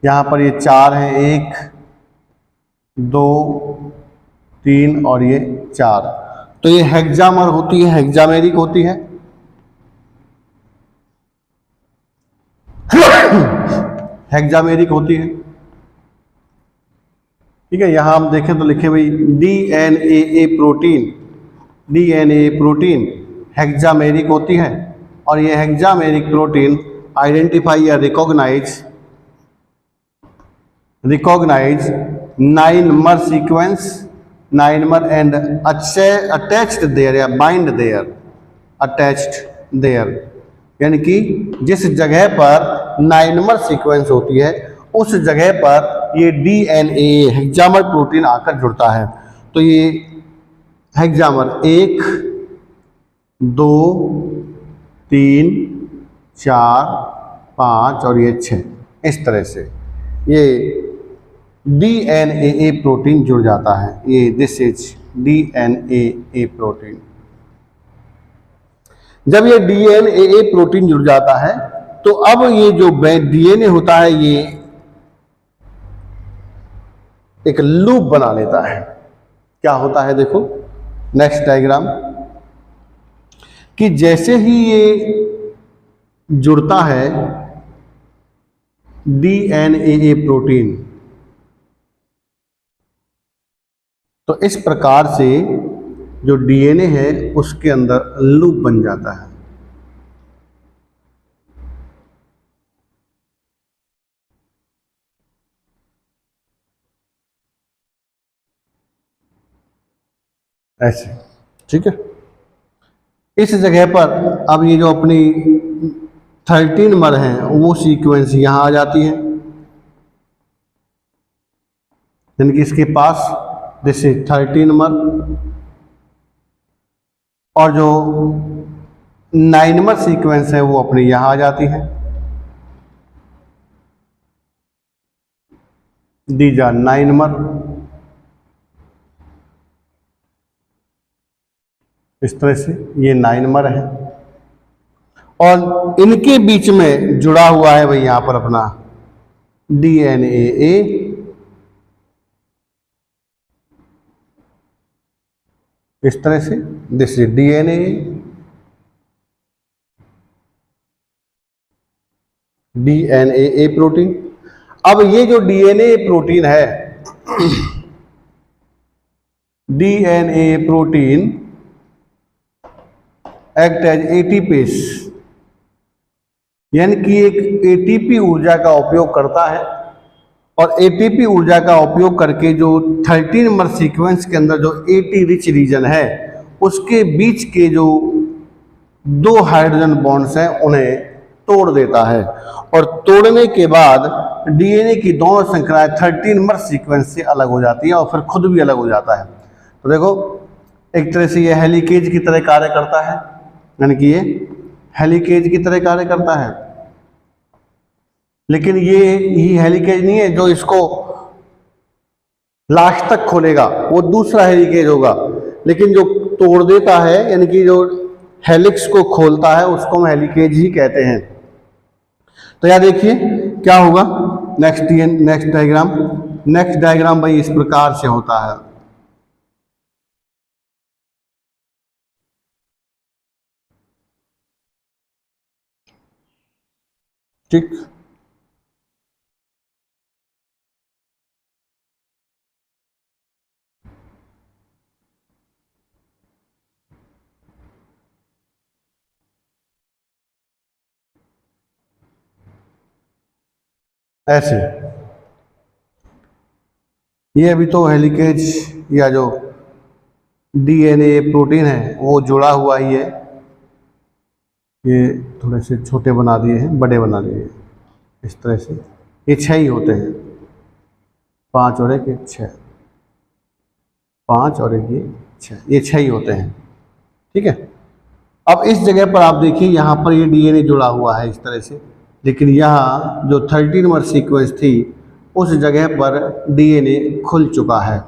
[SPEAKER 1] यहाँ पर ये 4 है, 1 2 3 और ये 4, तो ये हेक्सामर होती है, हेक्सामेरिक होती है। हेक्सामेरिक होती है। ठीक है, यहां हम देखें तो लिखे भाई डीएनए प्रोटीन हेक्सामेरिक होती है और ये हेक्सामेरिक प्रोटीन आइडेंटिफाई या रिकॉग्नाइज 9 मर सीक्वेंस, 9 मर एंड अटैच्ड देयर या बाइंड देयर, अटैच्ड देयर, यानी कि जिस जगह पर 9 मर सीक्वेंस होती है उस जगह पर ये डीएनए हेक्सामर प्रोटीन आकर जुड़ता है। तो ये हेक्सामर 1 2 3 4 5 और ये 6, इस तरह से ये डीएनए प्रोटीन जुड़ जाता है। ये दिस इज डीएनए प्रोटीन। जब ये डीएनए प्रोटीन जुड़ जाता है तो अब ये जो डीएनए होता है ये एक लूप बना लेता है। क्या होता है देखो नेक्स्ट डायग्राम, कि जैसे ही ये जुड़ता है डीएनए प्रोटीन, तो इस प्रकार से जो डीएनए है उसके अंदर लूप बन जाता है। ऐसे, ठीक है। इस जगह पर अब ये जो अपनी 13 मर हैं वो सीक्वेंस यहां आ जाती है, यानी कि इसके पास दिस इज 13 मर, और जो 9 मर सीक्वेंस है वो अपनी यहां आ जाती है। दीज आर 9 मर, इस तरह से ये 9 मर है, और इनके बीच में जुड़ा हुआ है भाई यहां पर अपना डीएनए, इस तरह से this is DNA, DNA protein. अब ये जो डीएनए प्रोटीन है DNA protein act as ATPase, यानी कि एक एटीपी ऊर्जा का उपयोग करता है, और एटीपी ऊर्जा का उपयोग करके जो 13 मर सीक्वेंस के अंदर जो एटी रिच रीजन है उसके बीच के जो 2 हाइड्रोजन बॉन्ड्स हैं उन्हें तोड़ देता है, और तोड़ने के बाद डीएनए की दोनों श्रृंखलाएं 13 मर सीक्वेंस से अलग हो जाती है और फिर खुद भी अलग हो जाता है। तो देखो एक तरह से ये हेलिकेज की तरह कार्य करता है, यानी कि ये हेलिकेज की तरह कार्य करता है, लेकिन ये ही हेलिकेज नहीं है जो इसको लास्ट तक खोलेगा, वो दूसरा हेलिकेज होगा। लेकिन जो तोड़ देता है यानी कि जो हेलिक्स को खोलता है उसको हम हेलिकेज ही कहते हैं। तो यह देखिए क्या होगा नेक्स्ट डायग्राम भाई इस प्रकार से होता है। ठीक, ऐसे ये अभी तो हेलिकेज या जो डीएनए प्रोटीन है वो जुड़ा हुआ ही है। ये थोड़े से छोटे बना दिए हैं, बड़े बना दिए हैं इस तरह से। ये 6 ही होते हैं, 5 और 1 6, 5 और 1 ये 6, ये 6 ही होते हैं। ठीक है। अब इस जगह पर आप देखिए यहाँ पर ये डीएनए जुड़ा हुआ है इस तरह से, लेकिन यहाँ जो 13 नंबर सीक्वेंस थी उस जगह पर डीएनए खुल चुका है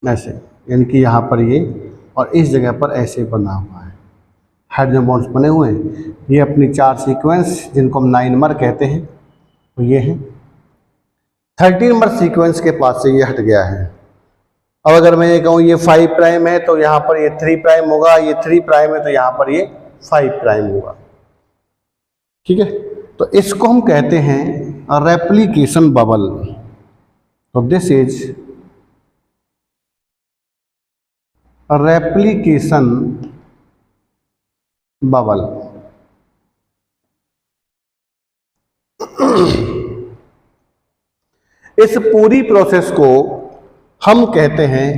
[SPEAKER 1] ऐसे, यानी कि यहाँ पर ये और इस जगह पर ऐसे बना हुआ है, हाइड्रोजन बॉन्ड्स बने हुए हैं। ये अपनी 4 सीक्वेंस जिनको हम 9 नंबर कहते हैं तो ये है। 13 नंबर सीक्वेंस के पास से ये हट गया है। अब अगर मैं ये कहूँ ये 5 प्राइम है तो यहाँ पर ये 3 प्राइम होगा, ये 3 प्राइम है तो यहाँ पर ये 5 प्राइम होगा। ठीक है, तो इसको हम कहते हैं रेप्लिकेशन बबल। तो दिस इज रेप्लिकेशन बबल। इस पूरी प्रोसेस को हम कहते हैं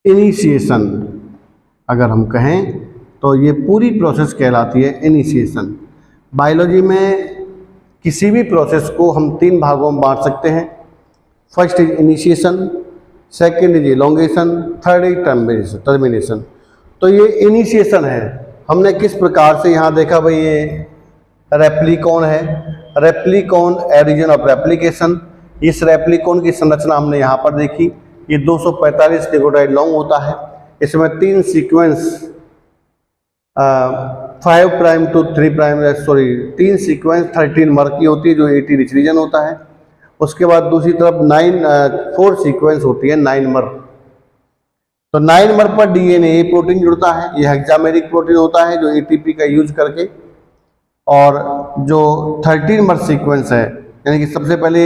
[SPEAKER 1] इनिशिएशन। अगर हम कहें तो ये पूरी प्रोसेस कहलाती है इनिशिएशन। बायोलॉजी में किसी भी प्रोसेस को हम 3 भागों में बांट सकते हैं। First is initiation, second is elongation, third is termination. तो ये इनिशिएशन है। हमने किस प्रकार से यहाँ देखा भाई, ये रेप्लिकॉन है, रेप्लिकॉन रीजन ऑफ रेप्लिकेशन। इस रेप्लिकॉन की संरचना हमने यहाँ पर देखी। ये 245 न्यूक्लियोटाइड लॉन्ग होता है। इसमें 3 sequence 5 prime to 3 prime 3 sequence 13 mer की होती है जो 80 रिच रीजन होता है। उसके बाद दूसरी तरफ 4 सीक्वेंस होती है 9 मर। तो 9 मर पर डीएनए प्रोटीन जुड़ता है। यह हेक्सामेरिक प्रोटीन होता है जो एटीपी का यूज करके, और जो 13 मर सीक्वेंस है यानी कि सबसे पहले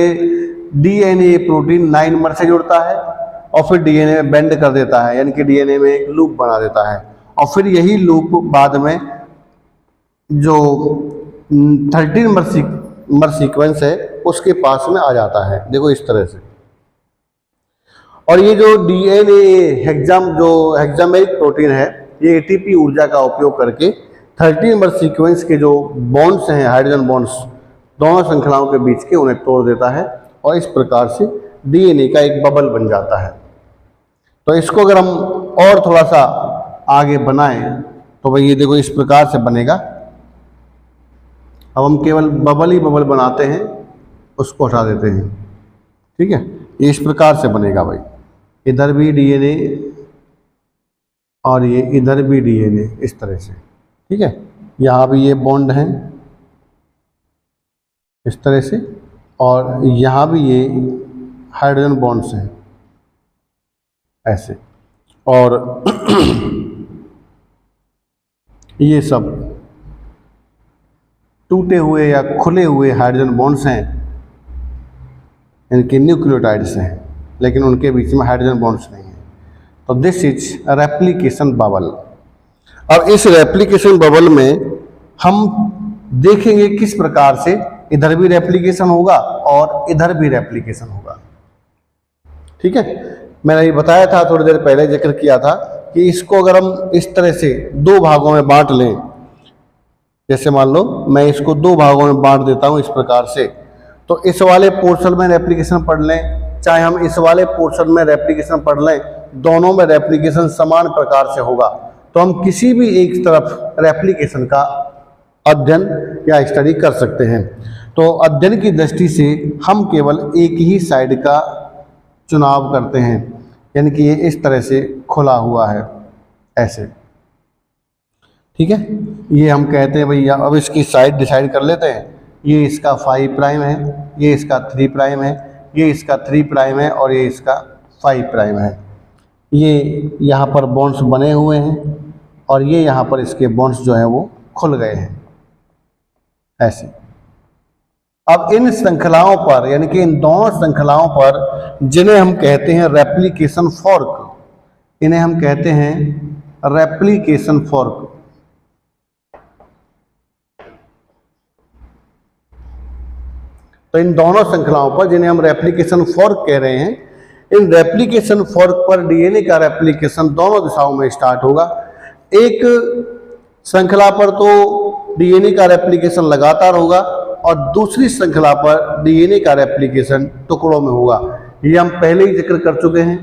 [SPEAKER 1] डीएनए प्रोटीन 9 मर से जुड़ता है और फिर डीएनए में बेंड कर देता है, यानी कि डीएनए में एक लूप बना देता है, और फिर यही लूप बाद में जो 13 मर सीक्वेंस है उसके पास में आ जाता है। देखो इस तरह से। और ये जो डीएनए हेक्सामेरिक प्रोटीन है, ये एटीपी ऊर्जा का उपयोग करके 13 मर सीक्वेंस के जो बॉन्ड्स हैं, हाइड्रोजन बॉन्ड्स दोनों श्रृंखलाओं के बीच के, उन्हें तोड़ देता है और इस प्रकार से डीएनए का एक बबल बन जाता है। तो इसको अगर हम और थोड़ा सा आगे बनाएं तो भाई ये देखो इस प्रकार से बनेगा। अब हम केवल बबल ही बबल बनाते हैं, उसको हटा देते हैं। ठीक है, ये इस प्रकार से बनेगा भाई। इधर भी डीएनए और ये इधर भी डीएनए, इस तरह से। ठीक है, यहाँ भी ये बॉन्ड हैं इस तरह से, और यहाँ भी ये हाइड्रोजन बॉन्ड्स हैं ऐसे, और ये सब टूटे हुए या खुले हुए हाइड्रोजन बॉन्ड्स हैं, इनके न्यूक्लियोटाइड्स हैं, लेकिन उनके बीच में हाइड्रोजन बॉन्ड्स नहीं हैं। तो दिस इज रेप्लिकेशन बबल। अब इस रेप्लिकेशन बबल में हम देखेंगे किस प्रकार से इधर भी रेप्लिकेशन होगा और इधर भी रेप्लिकेशन होगा। ठीक है, मैंने ये बताया था, थोड़ी देर पहले जिक्र किया था कि इसको अगर हम इस तरह से 2 भागों में बांट लें, जैसे मान लो मैं इसको 2 भागों में बांट देता हूं इस प्रकार से, तो इस वाले पोर्शन में रेप्लिकेशन पढ़ लें, चाहे हम इस वाले पोर्शन में रेप्लिकेशन पढ़ लें, दोनों में रेप्लिकेशन समान प्रकार से होगा। तो हम किसी भी एक तरफ रेप्लिकेशन का अध्ययन या स्टडी कर सकते हैं। तो अध्ययन की दृष्टि से हम केवल एक ही साइड का चुनाव करते हैं, यानी कि ये इस तरह से खुला हुआ है ऐसे। ठीक है, ये हम कहते हैं भैया, अब इसकी साइड डिसाइड कर लेते हैं। ये इसका 5 प्राइम है, ये इसका 3 प्राइम है, ये इसका 3 प्राइम है और ये इसका 5 प्राइम है। ये यहाँ पर बॉन्ड्स बने हुए हैं और ये यहाँ पर इसके बॉन्ड्स जो हैं वो खुल गए हैं ऐसे। अब इन श्रृंखलाओं पर, यानी कि इन दोनों श्रृंखलाओं पर, जिन्हें हम कहते हैं रेप्लिकेशन फॉर्क, इन्हें हम कहते हैं रेप्लिकेशन फॉर्क। तो इन दोनों श्रृंखलाओं पर, जिन्हें हम रेप्लिकेशन फॉर्क कह रहे हैं, इन रेप्लिकेशन फॉर्क पर डीएनए का रेप्लिकेशन दोनों दिशाओं में स्टार्ट होगा। एक श्रृंखला पर तो डीएनए का रेप्लिकेशन लगातार होगा और दूसरी श्रृंखला पर डीएनए का रेप्लिकेशन टुकड़ों में होगा। ये हम पहले ही जिक्र कर चुके हैं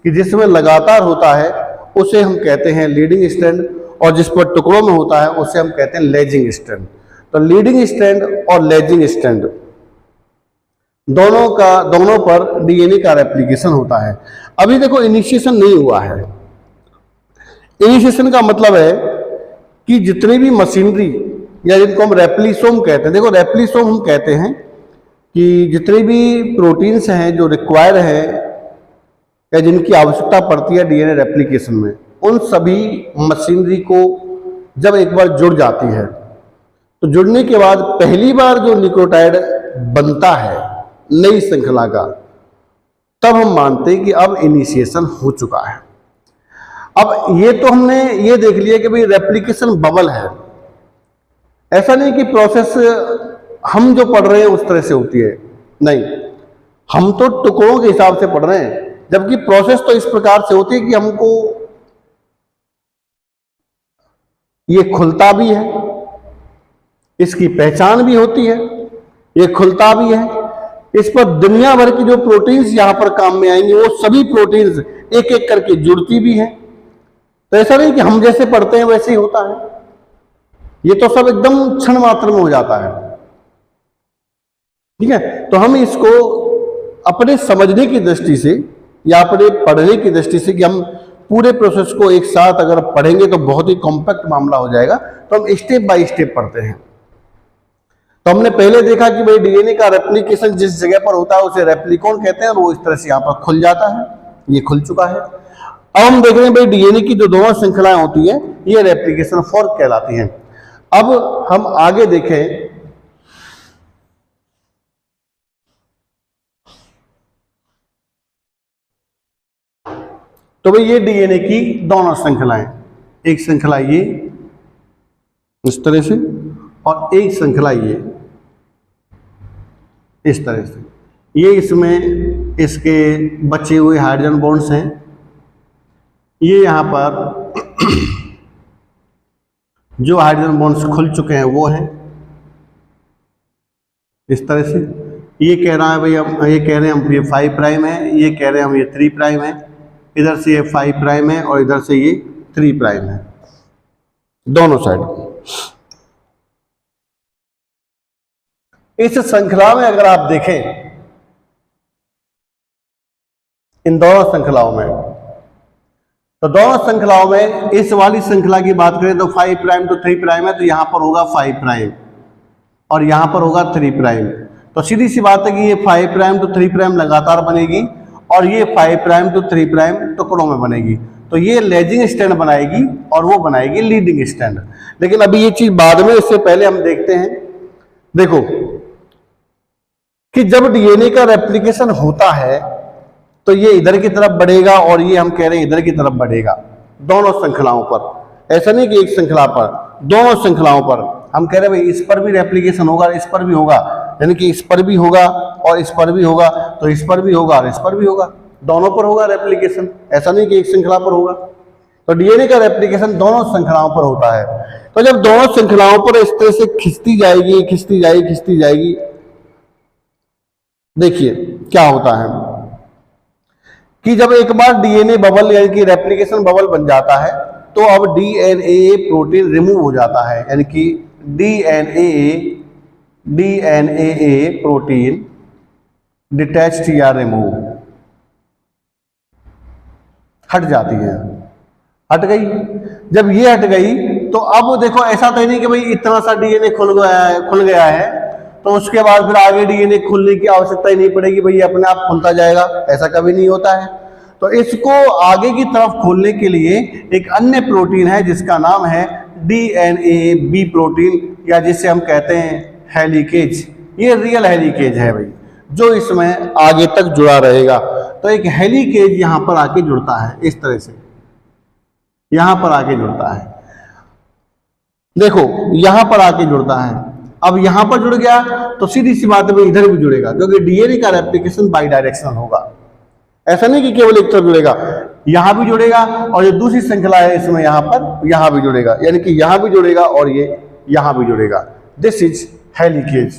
[SPEAKER 1] कि जिसमें लगातार होता है उसे हम कहते हैं लीडिंग स्ट्रैंड, और जिस पर टुकड़ों में होता है उसे हम कहते हैं लेजिंग स्ट्रैंड। तो लीडिंग स्ट्रैंड और लेजिंग स्ट्रैंड दोनों पर डीएनए का रेप्लिकेशन होता है। अभी देखो इनिशिएशन नहीं हुआ है। इनिशिएशन का मतलब है कि जितनी भी मशीनरी या जिनको हम रेप्लिसोम कहते हैं, देखो रेप्लिसोम हम कहते हैं कि जितनी भी प्रोटीन्स हैं जो रिक्वायर हैं या जिनकी आवश्यकता पड़ती है डीएनए रेप्लिकेशन में, उन सभी मशीनरी को जब एक बार जुड़ जाती है तो जुड़ने के बाद पहली बार जो न्यूक्लियोटाइड बनता है नई श्रृंखला का, तब हम मानते हैं कि अब इनिशिएशन हो चुका है। अब ये तो हमने ये देख लिया कि भाई रेप्लिकेशन बबल है। ऐसा नहीं कि प्रोसेस हम जो पढ़ रहे हैं उस तरह से होती है, नहीं, हम तो टुकड़ों के हिसाब से पढ़ रहे हैं, जबकि प्रोसेस तो इस प्रकार से होती है कि हमको ये खुलता भी है इसकी पहचान भी होती है, ये खुलता भी है। इस पर दुनिया भर की जो प्रोटीन्स यहां पर काम में आएंगी वो सभी प्रोटीन्स एक एक करके जुड़ती भी है। तो ऐसा नहीं कि हम जैसे पढ़ते हैं वैसे ही होता है, ये तो सब एकदम क्षण मात्र में हो जाता है। ठीक है, तो हम इसको अपने समझने की दृष्टि से या अपने पढ़ने की दृष्टि से कि हम पूरे प्रोसेस को एक साथ अगर पढ़ेंगे तो बहुत ही कॉम्पैक्ट मामला हो जाएगा, तो हम स्टेप बाय स्टेप पढ़ते हैं। तो हमने पहले देखा कि भाई डीएनए का रेप्लिकेशन जिस जगह पर होता है उसे रेप्लिकॉन कहते हैं, और वो इस तरह से यहाँ पर खुल जाता है, ये खुल चुका है। अब हम देख रहे हैं भाई डीएनए की जो दोनों श्रृंखलाएं होती हैं ये रेप्लिकेशन फॉर्क कहलाती हैं। अब हम आगे देखें तो भाई ये डीएनए की दोनों श्रृंखलाएं, एक श्रृंखला ये इस तरह से और एक श्रृंखला ये इस तरह से, ये इसमें इसके बचे हुए हाइड्रोजन बॉन्ड्स हैं, ये यहां पर जो हाइड्रोजन बॉन्ड्स खुल चुके हैं वो हैं इस तरह से। ये कह रहा है भाई हम, ये कह रहे हैं हम ये 5 प्राइम है, ये कह रहे हैं हम ये 3 प्राइम है, इधर से ये 5 प्राइम है और इधर से ये 3 प्राइम है, दोनों साइड। इस श्रृंखला में अगर आप देखें इन दोनों श्रृंखलाओं में, तो दोनों श्रृंखलाओं में इस वाली श्रृंखला की बात करें तो 5 प्राइम टू 3 प्राइम है, तो यहां पर होगा 5 प्राइम और यहां पर होगा 3 प्राइम। तो सीधी सी बात है कि ये 5 प्राइम टू 3 प्राइम लगातार बनेगी और ये 5 प्राइम टू 3 प्राइम टुकड़ों में बनेगी। तो ये लेजिंग स्टैंड बनाएगी और वो बनाएगी लीडिंग स्टैंड। लेकिन अभी ये चीज बाद में, इससे पहले हम देखते हैं, देखो कि जब डीएनए का रेप्लिकेशन होता है तो ये इधर की तरफ बढ़ेगा और ये हम कह रहे हैं इधर की तरफ बढ़ेगा, दोनों श्रृंखलाओं पर। ऐसा नहीं कि एक श्रृंखला पर, दोनों श्रृंखलाओं पर हम कह रहे हैं भाई इस पर भी रेप्लिकेशन होगा, इस पर भी होगा, यानी कि इस पर भी होगा और इस पर भी होगा, तो इस पर भी होगा और इस पर भी होगा, दोनों पर होगा रेप्लिकेशन। ऐसा नहीं कि एक श्रृंखला पर होगा। तो डीएनए का रेप्लिकेशन दोनों श्रृंखलाओं पर होता है। तो जब दोनों श्रृंखलाओं पर इस तरह से खिंचती जाएगी खिंचती जाएगी खिंचती जाएगी, देखिए क्या होता है कि जब एक बार डीएनए बबल यानी कि रेप्लिकेशन बबल बन जाता है तो अब डीएनए प्रोटीन रिमूव हो जाता है, यानी कि डीएनए प्रोटीन डिटैच्ड या रिमूव हट जाती है, हट गई। जब ये हट गई तो अब देखो ऐसा तो नहीं कि भाई इतना सा डीएनए खुल गया है तो उसके बाद फिर आगे डीएनए खुलने की आवश्यकता ही नहीं पड़ेगी, भाई अपने आप खुलता जाएगा, ऐसा कभी नहीं होता है। तो इसको आगे की तरफ खोलने के लिए एक अन्य प्रोटीन है जिसका नाम है डीएनए बी प्रोटीन, या जिसे हम कहते हैं हेलिकेज। ये रियल हेलिकेज है भाई, जो इसमें आगे तक जुड़ा रहेगा। तो एक हेलिकेज यहां पर आके जुड़ता है इस तरह से, यहां पर आके जुड़ता है, देखो यहां पर आके जुड़ता है। अब यहां पर जुड़ गया तो सीधी सी बात है इधर भी जुड़ेगा, क्योंकि डीएनए का रेप्लिकेशन बाई डायरेक्शनल होगा। ऐसा नहीं कि केवल एक तरफ जुड़ेगा, यहां भी जुड़ेगा और जो दूसरी श्रृंखला है इसमें यहां भी जुड़ेगा, यानी कि यहां भी जुड़ेगा और ये यहां भी जुड़ेगा। This is helicase.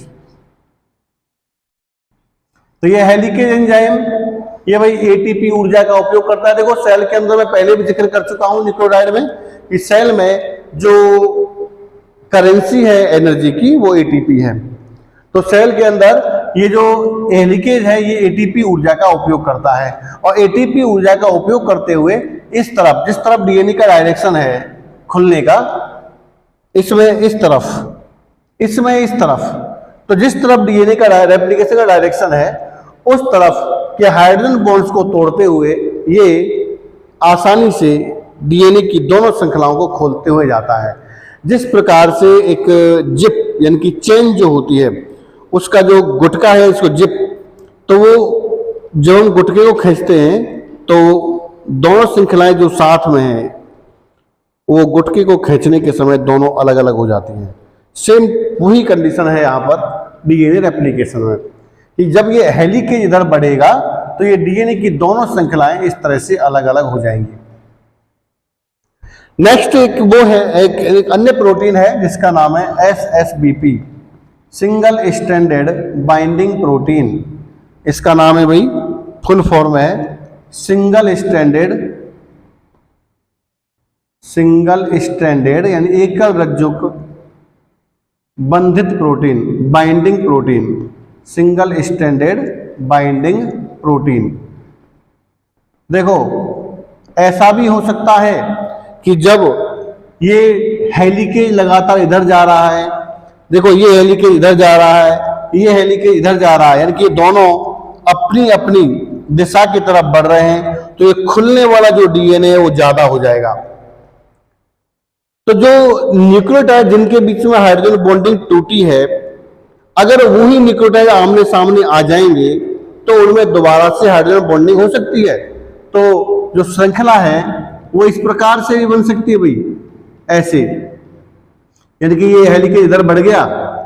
[SPEAKER 1] तो ये हेलिकेज एंजाइम ये भाई एटीपी ऊर्जा का उपयोग करता है। देखो सेल के अंदर मैं पहले भी जिक्र कर चुका हूं न्यूक्लियोटाइड में कि सेल में जो करेंसी है एनर्जी की वो एटीपी है। तो सेल के अंदर ये जो हेलिकेज है ये एटीपी ऊर्जा का उपयोग करता है, और एटीपी ऊर्जा का उपयोग करते हुए इस तरफ, जिस तरफ डीएनए का डायरेक्शन है खुलने का, इसमें इस तरफ, इसमें इस तरफ, तो जिस तरफ डीएनए का रेप्लिकेशन का डायरेक्शन है उस तरफ के हाइड्रोजन बॉन्ड्स को तोड़ते हुए ये आसानी से डीएनए की दोनों श्रृंखलाओं को खोलते हुए जाता है। जिस प्रकार से एक जिप यानी कि चेन जो होती है उसका जो गुटका है इसको जिप, तो वो जब हम गुटके को खींचते हैं तो दोनों श्रृंखलाएं जो साथ में हैं वो गुटके को खींचने के समय दोनों अलग अलग हो जाती हैं। सेम वही कंडीशन है यहाँ पर डीएनए रेप्लिकेशन में कि जब ये हेलिकेज इधर बढ़ेगा तो ये डीएनए की दोनों श्रृंखलाएं इस तरह से अलग अलग हो जाएंगी। नेक्स्ट एक वो है, एक अन्य प्रोटीन है जिसका नाम है SSBP, single stranded binding protein. इसका नाम है भाई, फुल फॉर्म है सिंगल स्ट्रैंडेड यानी एकल रज्जुक बंधित protein, binding protein, single stranded binding protein. देखो ऐसा भी हो सकता है कि जब ये हेलिकेज लगातार इधर जा रहा है, देखो ये हेलिकेज इधर जा रहा है, ये हेलिकेज इधर जा रहा है, यानी कि दोनों अपनी अपनी दिशा की तरफ बढ़ रहे हैं, तो ये खुलने वाला जो डीएनए है वो ज्यादा हो जाएगा। तो जो न्यूक्लियोटाइड जिनके बीच में हाइड्रोजन बॉन्डिंग टूटी है, अगर वही न्यूक्लियोटाइड आमने सामने आ जाएंगे तो उनमें दोबारा से हाइड्रोजन बॉन्डिंग हो सकती है। तो जो श्रृंखला है वो इस प्रकार से भी बन सकती है भाई, ऐसे, यानी कि ये हेलिकेज इधर बढ़ गया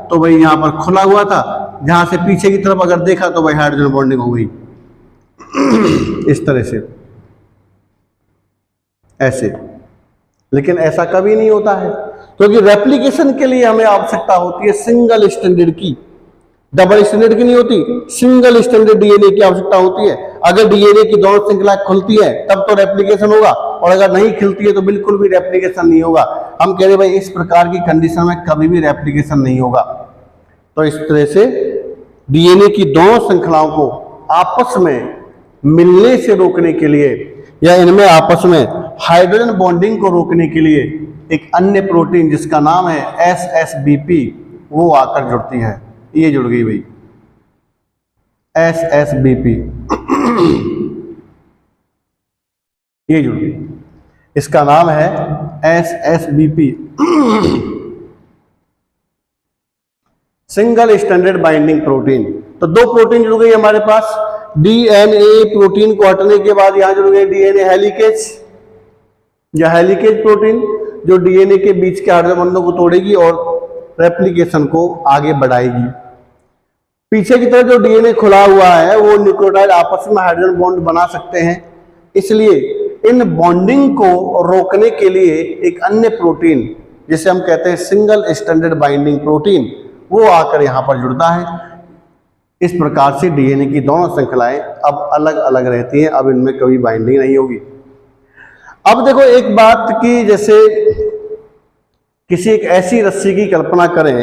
[SPEAKER 1] तो भाई यहां पर खुला हुआ था, जहां से पीछे की तरफ अगर देखा तो भाई हाइड्रोजन बॉन्डिंग हो गई इस तरह से, ऐसे। लेकिन ऐसा कभी नहीं होता है, क्योंकि रेप्लिकेशन के लिए हमें आवश्यकता होती है सिंगल स्ट्रैंडेड की, डबल स्ट्रैंडेड की नहीं होती, सिंगल स्ट्रैंडेड डीएनए की आवश्यकता होती है। अगर डीएनए की दोनों श्रृंखला खुलती है तब तो रेप्लिकेशन होगा, और अगर नहीं खिलती है तो बिल्कुल भी रेप्लिकेशन नहीं होगा। हम कह रहे भाई इस प्रकार की कंडीशन में कभी भी रेप्लिकेशन नहीं होगा। तो इस तरह से डीएनए की दोनों श्रृंखलाओं को आपस में मिलने से रोकने के लिए या इनमें आपस में हाइड्रोजन बॉन्डिंग को रोकने के लिए एक अन्य प्रोटीन जिसका नाम है SSBP वो आकर जुड़ती है। ये जुड़ गई भाई SSBP ये जुड़ गई, इसका नाम है SSBP single stranded binding protein. तो दो प्रोटीन जुड़ गई हमारे पास। डीएनए प्रोटीन को हटने के बाद यहां जुड़ गए डीएनए हेलिकेज या हेलिकेज प्रोटीन, जो डीएनए के बीच के हाइड्रोजन बंधों को तोड़ेगी और रेप्लिकेशन को आगे बढ़ाएगी। पीछे की तरफ जो डीएनए खुला हुआ है वो न्यूक्लियोटाइड आपस में हाइड्रोजन बॉन्ड बना सकते हैं, इसलिए इन बॉन्डिंग को रोकने के लिए एक अन्य प्रोटीन जिसे हम कहते हैं सिंगल स्ट्रैंडेड बाइंडिंग प्रोटीन वो आकर यहां पर जुड़ता है। इस प्रकार से डीएनए की दोनों श्रृंखलाएं अब अलग अलग रहती हैं, अब इनमें कभी बाइंडिंग नहीं होगी। अब देखो एक बात की, जैसे किसी एक ऐसी रस्सी की कल्पना करें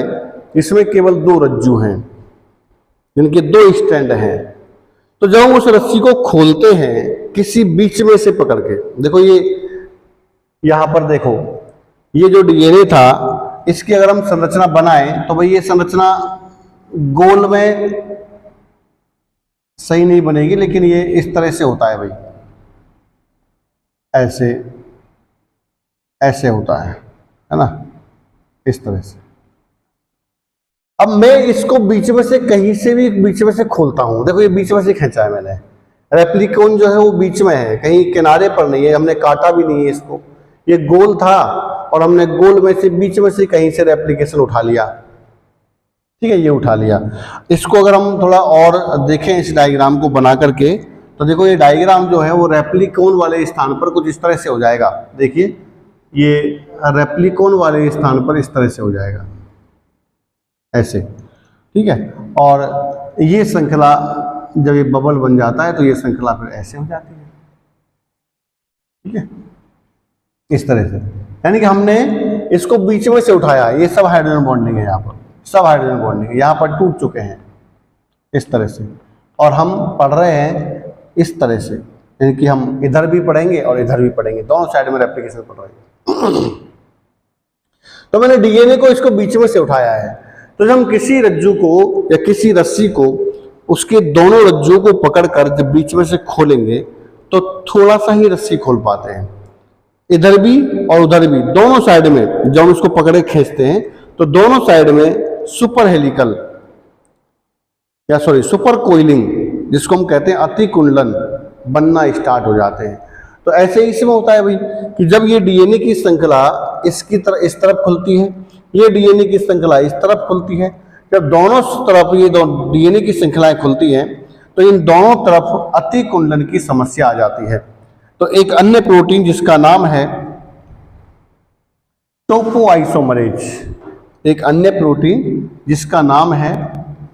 [SPEAKER 1] जिसमें केवल दो रज्जू हैं, जिनके दो स्ट्रैंड हैं, तो जब हम उस रस्सी को खोलते हैं किसी बीच में से पकड़ के, देखो ये यहां पर देखो ये जो डीएनए था इसकी अगर हम संरचना बनाएं तो भाई ये संरचना गोल में सही नहीं बनेगी, लेकिन ये इस तरह से होता है भाई, ऐसे ऐसे होता है ना, इस तरह से। अब मैं इसको बीच में से कहीं से भी बीच में से खोलता हूं, देखो ये बीच में से खींचा है मैंने, रेप्लिकोन जो है वो बीच में है, कहीं किनारे पर नहीं है, हमने काटा भी नहीं है इसको, ये गोल था और हमने गोल में से बीच में से कहीं से रेप्लिकेशन उठा लिया, ठीक है, ये उठा लिया। इसको अगर हम थोड़ा और देखें इस डायग्राम को बना करके, तो देखो ये डायग्राम जो है वो रेप्लिकोन वाले स्थान पर कुछ इस तरह से हो जाएगा। देखिए ये रेप्लिकोन वाले स्थान पर इस तरह से हो जाएगा, ऐसे, ठीक है। और ये श्रृंखला जब ये बबल बन जाता है तो ये श्रृंखला फिर ऐसे हो जाती है, ठीक है, इस तरह से। यानी कि हमने इसको बीच में से उठाया, ये सब हाइड्रोजन बॉन्डिंग है, यहाँ पर सब हाइड्रोजन बॉन्डिंग है, यहाँ पर टूट चुके हैं इस तरह से, और हम पढ़ रहे हैं इस तरह से, यानी कि हम इधर भी पढ़ेंगे और इधर भी पढ़ेंगे, दोनों साइड में रेप्लिकेशन पढ़ रहे हैं। तो मैंने डीएनए को इसको बीच में से उठाया है, तो जब हम किसी रज्जू को या किसी रस्सी को उसके दोनों रज्जुओं को पकड़कर जब बीच में से खोलेंगे तो थोड़ा सा ही रस्सी खोल पाते हैं, इधर भी और उधर भी, दोनों साइड में जब हम उसको पकड़े खींचते हैं तो दोनों साइड में सुपर हेलिकल या सुपर कोइलिंग, जिसको हम कहते हैं अतिकुंडलन बनना स्टार्ट हो जाते हैं। तो ऐसे ही इसमें होता है भाई कि जब ये डीएनए की श्रृंखला इसकी तरफ इस तरफ खुलती है, ये डीएनए की श्रृंखला इस तरफ खुलती है, जब दोनों तरफ ये डीएनए की श्रृंखलाएं खुलती हैं तो इन दोनों तरफ अतिकुंडलन की समस्या आ जाती है। तो एक अन्य प्रोटीन जिसका नाम है टोपोआइसोमरेज, एक अन्य प्रोटीन जिसका नाम है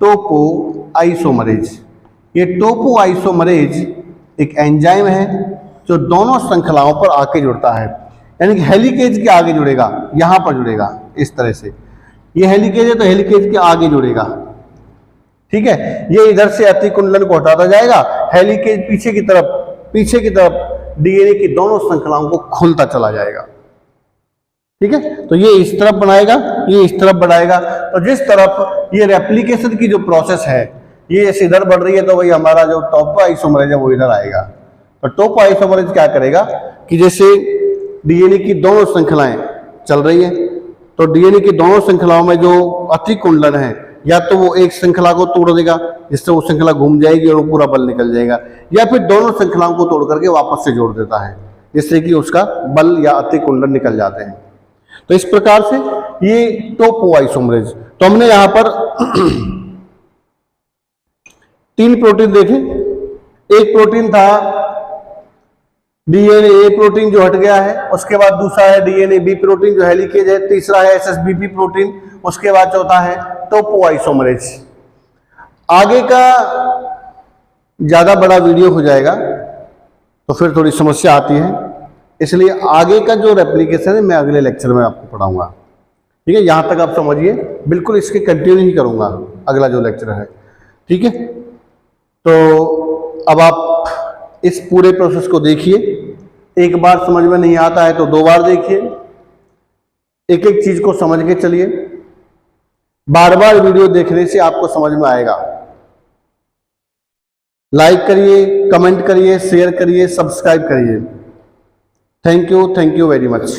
[SPEAKER 1] टोपोआइसोमरेज। ये टोपोआइसोमरेज एक एंजाइम है जो दोनों श्रृंखलाओं पर आके जुड़ता है, यानी कि हेलिकेज के आगे जुड़ेगा, यहां पर जुड़ेगा इस तरह से। ये हेलिकेज है तो हेलिकेज के आगे जुड़ेगा, ठीक है। ये इधर से अतिकुंडलन को हटाता जाएगा, हेलिकेज पीछे की तरफ डीएनए की दोनों श्रृंखलाओं को खोलता चला जाएगा, ठीक है। तो ये इस तरफ बनाएगा, ये इस तरफ बढ़ाएगा। तो जिस तरफ ये रेप्लिकेशन की जो प्रोसेस है ये जैसे इधर बढ़ रही है तो वही हमारा जो टोपोआइसोमरेज है वो इधर आएगा। तो टोपोआइसोमरेज क्या करेगा कि जैसे डीएनए की दोनों श्रृंखलाएं चल रही है तो डीएनए की दोनों श्रृंखलाओं में जो अतिकुंडलन है या तो वो एक श्रृंखला को तोड़ देगा जिससे वो श्रृंखला घूम जाएगी और वो पूरा बल निकल जाएगा, या फिर दोनों श्रृंखलाओं को तोड़ करके वापस से जोड़ देता है जिससे कि उसका बल या अतिकुंडलन निकल जाते हैं। तो इस प्रकार से ये टोपोआइसोमरेज। तो हमने यहां पर 3 प्रोटीन देखे। एक प्रोटीन था डीएनए ए प्रोटीन जो हट गया है, उसके बाद दूसरा है डीएनए बी प्रोटीन जो हेलिकेज है, तीसरा है एसएसबीपी प्रोटीन, उसके बाद चौथा है टोपोआइसोमरेज। आगे का ज्यादा बड़ा वीडियो हो जाएगा तो फिर थोड़ी समस्या आती है, इसलिए आगे का जो रेप्लिकेशन है मैं अगले लेक्चर में आपको पढ़ाऊंगा, ठीक है। यहां तक आप समझिए, बिल्कुल इसके कंटिन्यू ही करूंगा अगला जो लेक्चर है, ठीक है। तो अब आप इस पूरे प्रोसेस को देखिए, एक बार समझ में नहीं आता है तो 2 बार देखिए, एक एक चीज को समझ के चलिए। बार बार वीडियो देखने से आपको समझ में आएगा। लाइक करिए, कमेंट करिए, शेयर करिए, सब्सक्राइब करिए। Thank you very much.